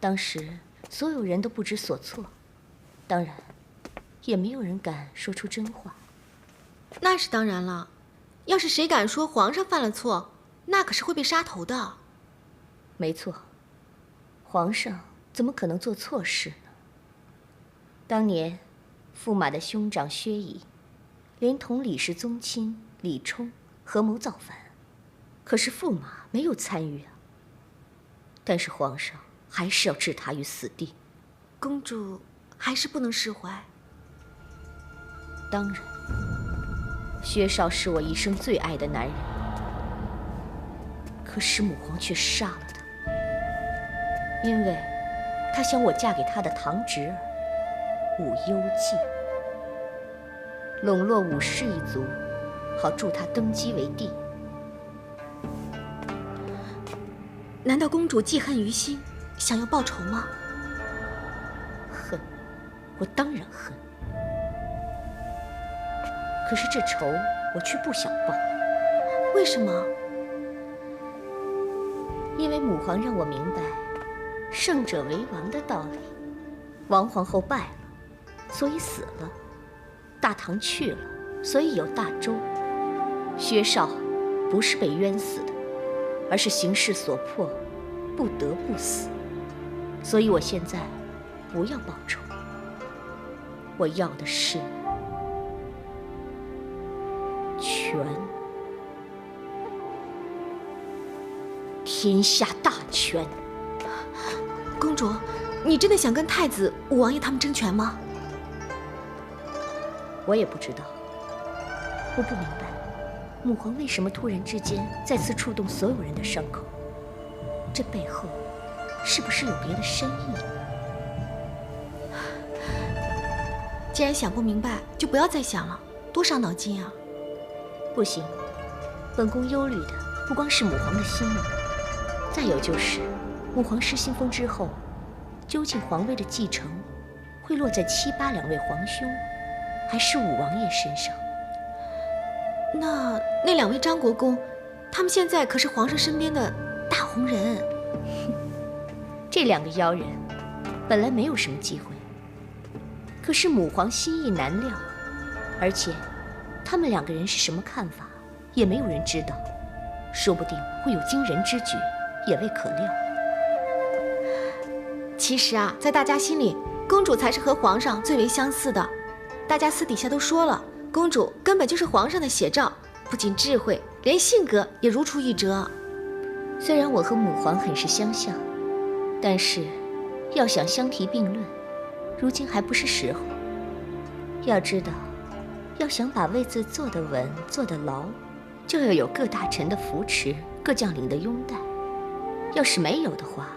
当时所有人都不知所措，当然也没有人敢说出真话。那是当然了，要是谁敢说皇上犯了错，那可是会被杀头的。没错，皇上怎么可能做错事呢？当年驸马的兄长薛仪连同李氏宗亲李冲合谋造反，可是驸马没有参与啊。但是皇上还是要置他于死地。公主还是不能释怀。当然，薛少是我一生最爱的男人，可是母皇却杀了他，因为她想我嫁给她的堂侄儿武攸暨，笼络武氏一族，好助他登基为帝。难道公主记恨于心，想要报仇吗？恨，我当然恨。可是这仇我却不想报。为什么？因为母皇让我明白胜者为王的道理。王皇后败了，所以死了；大唐去了，所以有大周。薛少不是被冤死的，而是形势所迫，不得不死。所以我现在不要报仇，我要的是权，天下大权。公主，你真的想跟太子、武王爷他们争权吗？我也不知道，我不明白，母皇为什么突然之间再次触动所有人的伤口？这背后是不是有别的深意？既然想不明白，就不要再想了，多伤脑筋啊！不行，本宫忧虑的不光是母皇的心意，再有就是母皇失心疯之后，究竟皇位的继承会落在7、8两位皇兄，还是武王爷身上？那2位张国公，他们现在可是皇上身边的大红人。这2个妖人本来没有什么机会，可是母皇心意难料，而且他们2个人是什么看法，也没有人知道，说不定会有惊人之举，也未可料。其实啊，在大家心里，公主才是和皇上最为相似的。大家私底下都说了，公主根本就是皇上的写照，不仅智慧，连性格也如出一辙。虽然我和母皇很是相像，但是要想相提并论，如今还不是时候。要知道，要想把位子坐得稳、坐得牢，就要有各大臣的扶持，各将领的拥戴。要是没有的话，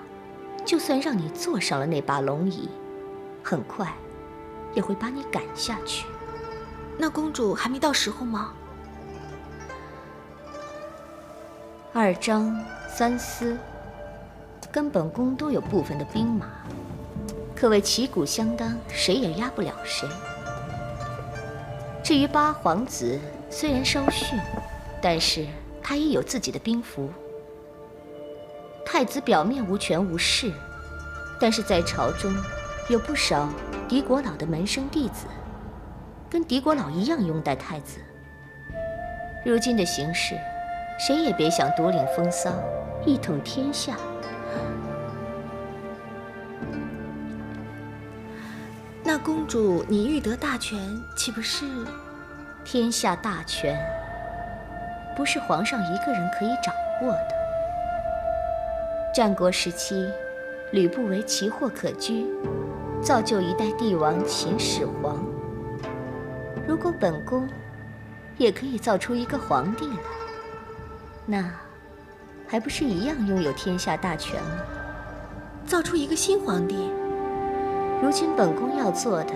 就算让你坐上了那把龙椅，很快也会把你赶下去。那公主还没到时候吗？2张、3司跟本宫都有部分的兵马，可谓旗鼓相当，谁也压不了谁。至于8皇子，虽然稍逊，但是他也有自己的兵符。太子表面无权无势，但是在朝中有不少狄国老的门生弟子，跟狄国老一样拥戴太子。如今的形势，谁也别想独领风骚，一统天下。公主，你欲得大权，岂不是？天下大权不是皇上一个人可以掌握的。战国时期，吕不韦奇货可居，造就一代帝王秦始皇。如果本宫也可以造出一个皇帝来，那还不是一样拥有天下大权吗？造出一个新皇帝。如今本宫要做的，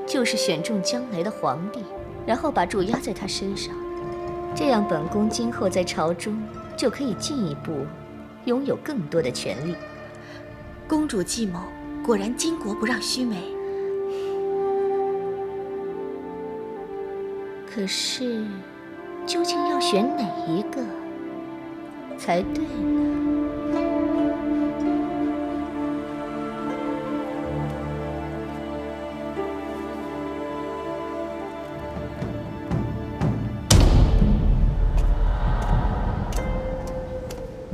就是选中将来的皇帝，然后把注压在他身上，这样本宫今后在朝中就可以进一步拥有更多的权力。公主计谋，果然巾帼不让须眉。可是，究竟要选哪一个才对呢？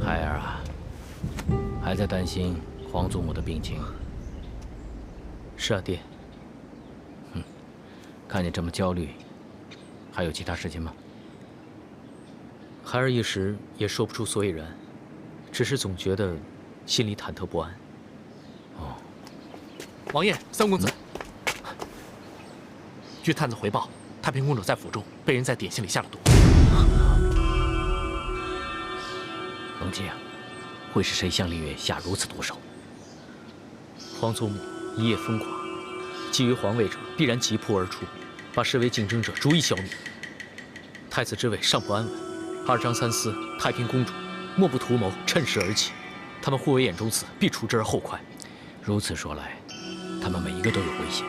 孩儿啊，还在担心皇祖母的病情？是啊，爹。看你这么焦虑，还有其他事情吗？孩儿一时也说不出所以然，只是总觉得心里忐忑不安。哦，王爷，三公子，据探子回报，太平公主在府中被人在点心里下了毒。龙姬啊，会是谁向丽月下如此毒手？皇祖母一夜疯狂，觊觎皇位者必然急扑而出，把视为竞争者逐一消灭。太子之位尚不安稳，二张三思、太平公主莫不图谋趁势而起，他们互为眼中刺，必除之而后快。如此说来，他们每一个都有危险。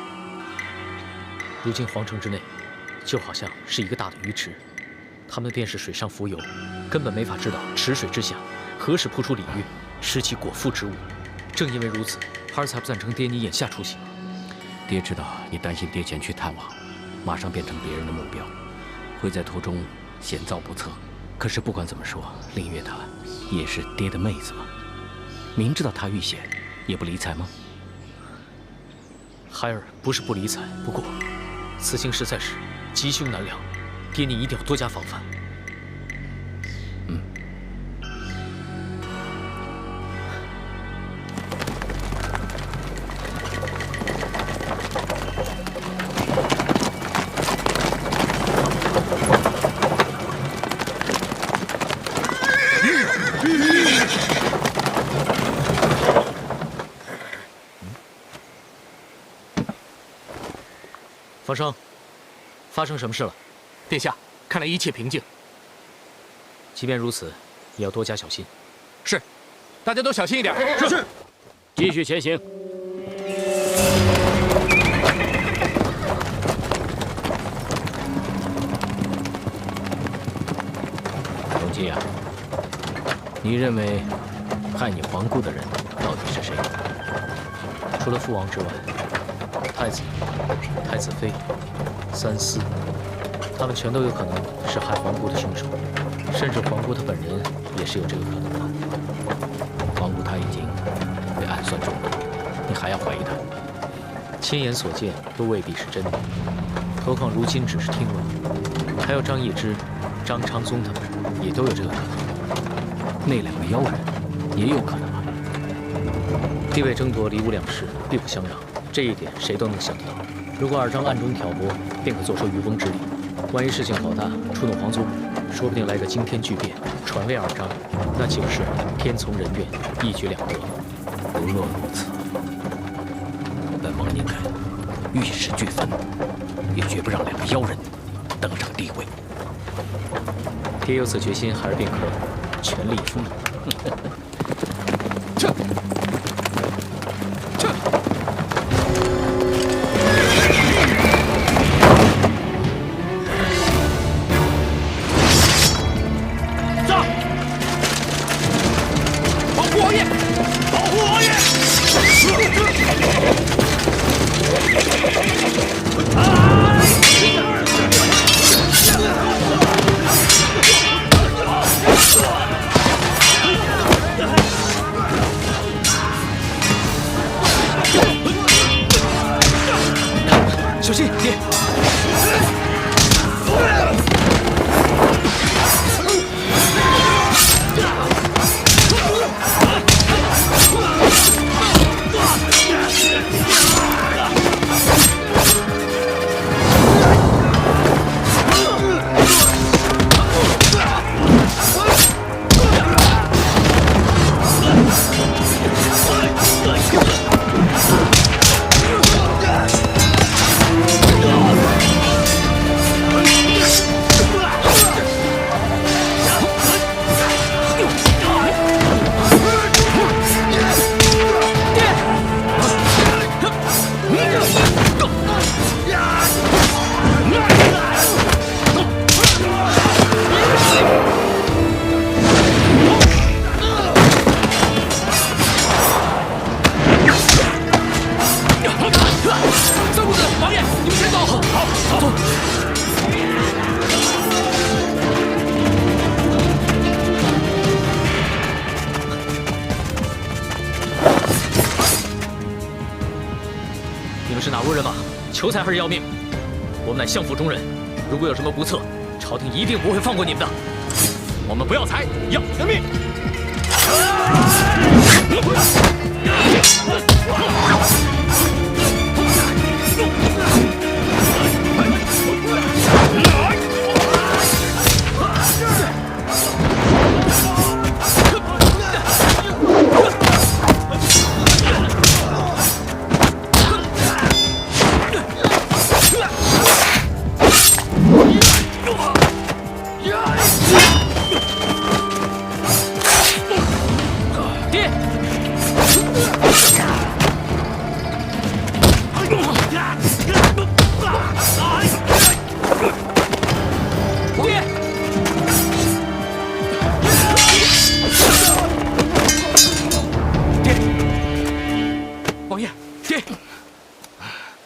如今皇城之内，就好像是一个大的鱼池，他们便是水上浮游，根本没法知道池水之下何时扑出鲤鱼，拾起果腹之物。正因为如此，孩儿才不赞成爹你眼下出行。爹知道你担心爹前去探望，马上变成别人的目标，会在途中险遭不测。可是不管怎么说，令月她也是爹的妹子嘛，明知道她遇险，也不理睬吗？孩儿不是不理睬，不过此行实在是吉凶难料，爹你一定要多加防范。房生，发生什么事了？殿下，看来一切平静。即便如此，也要多加小心。是，大家都小心一点。是。继续前行。龙姬啊，你认为害你皇姑的人到底是谁？除了父王之外，太子、太子妃、三思，他们全都有可能是害皇姑的凶手，甚至皇姑她本人也是有这个可能的。皇姑她已经被暗算中了，你还要怀疑她？亲眼所见都未必是真的，何况如今只是听闻。还有张易之、张昌宗他们也都有这个可能。那两个妖人也有可能啊。地位争夺，礼物两世，必不相让。这一点谁都能想得到。如果二张暗中挑拨，便可坐收渔翁之利。万一事情搞大，触怒皇祖母，说不定来个惊天巨变，传位二张，那岂不是天从人愿，一举两得？不若如此，本王宁肯玉石俱焚，也绝不让两个妖人登上帝位。爹有此决心，孩儿便可全力以赴。求财还是要命？我们乃相府中人，如果有什么不测，朝廷一定不会放过你们的。我们不要财，要人命！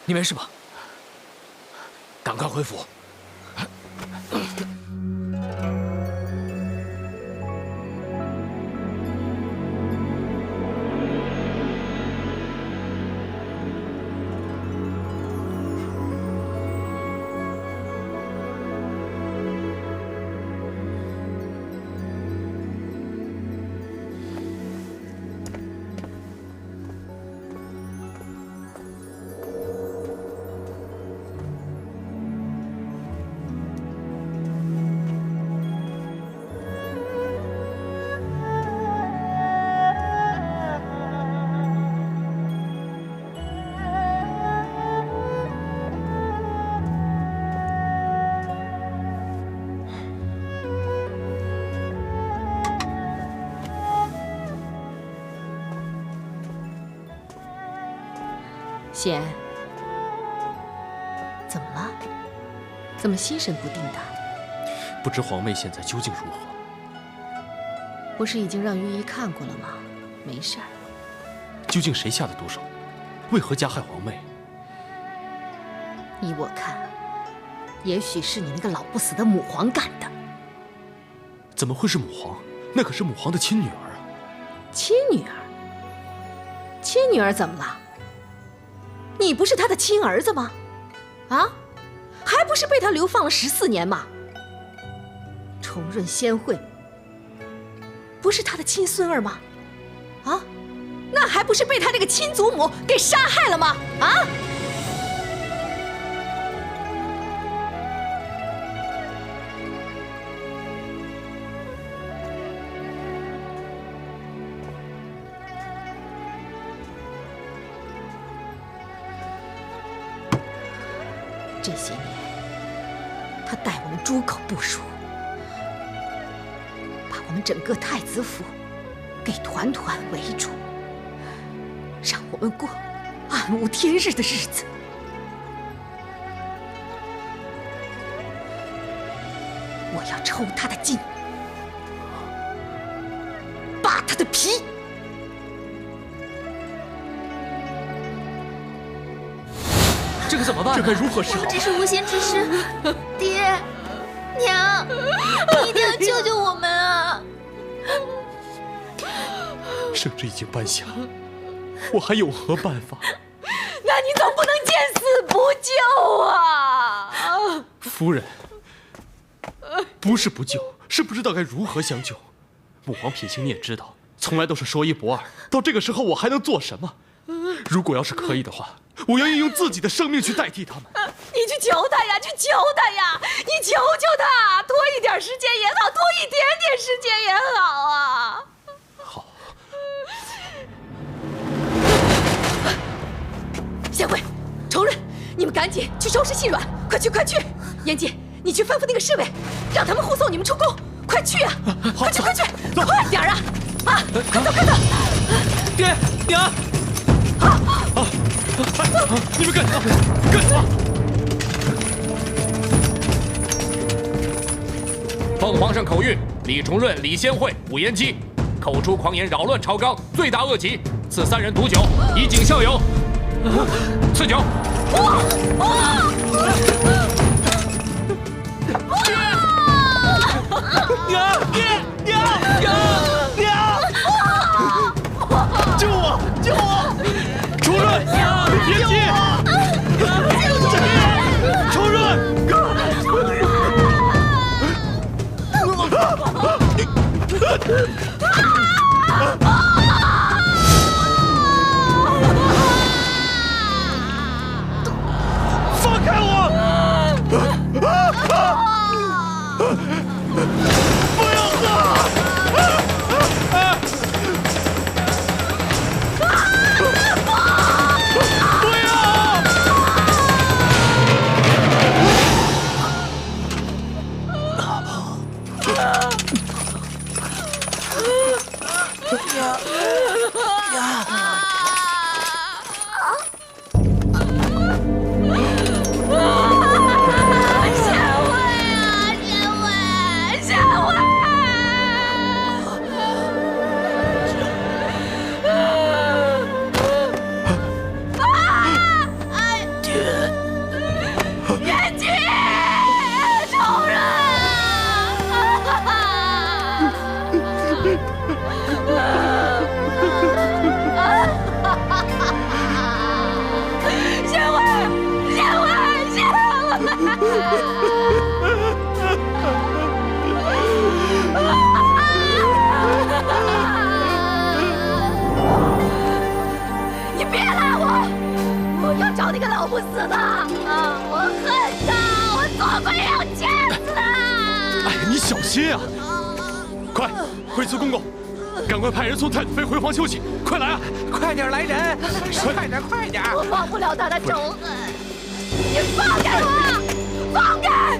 你没事吧？赶快回府。贤，怎么了？怎么心神不定的？不知皇妹现在究竟如何？不是已经让御医看过了吗？没事儿。究竟谁下的毒手？为何加害皇妹？依我看，也许是你那个老不死的母皇干的。怎么会是母皇？那可是母皇的亲女儿啊！亲女儿？亲女儿怎么了？你不是他的亲儿子吗？啊，还不是被他流放了14年吗？重润仙惠不是他的亲孙儿吗？啊，那还不是被他这个亲祖母给杀害了吗？啊！这些年，他带我们诸口部署，把我们整个太子府给团团围住，让我们过暗无天日的日子。我要抽他的筋，扒他的皮。这可怎么办？这该如何是好？我们只是无心之失，爹娘，你一定要救救我们啊！圣旨已经颁下，我还有何办法？那你总不能见死不救啊！夫人，不是不救，是不知道该如何相救。母皇品行你也知道，从来都是说一不二。到这个时候，我还能做什么？如果要是可以的话，我愿意用自己的生命去代替他们。你去求他呀，去求他呀！你求求他，多一点时间也好，多一点点时间也好啊！好。贤惠、重润，你们赶紧去收拾细软，快去快去！严姐，你去吩咐那个侍卫，让他们护送你们出宫，快去啊！快去快去，快点啊！啊，快走快走！爹娘。你们跟上！奉皇上口谕，李重润、李仙惠、武延基，口出狂言，扰乱朝纲，罪大恶极，赐3人毒酒，以儆效尤。赐酒。娘，救我！救我！重润，别急！放开我！不要喝！不要！你别拦我！我要找那个老不死的！我恨他！我做鬼要见死他！哎呀，你小心啊！快，惠慈公公，赶快派人送太子妃回皇休息！快来啊！快点来人！快点，快点！我忘不了他的仇恨！你放开我！放开！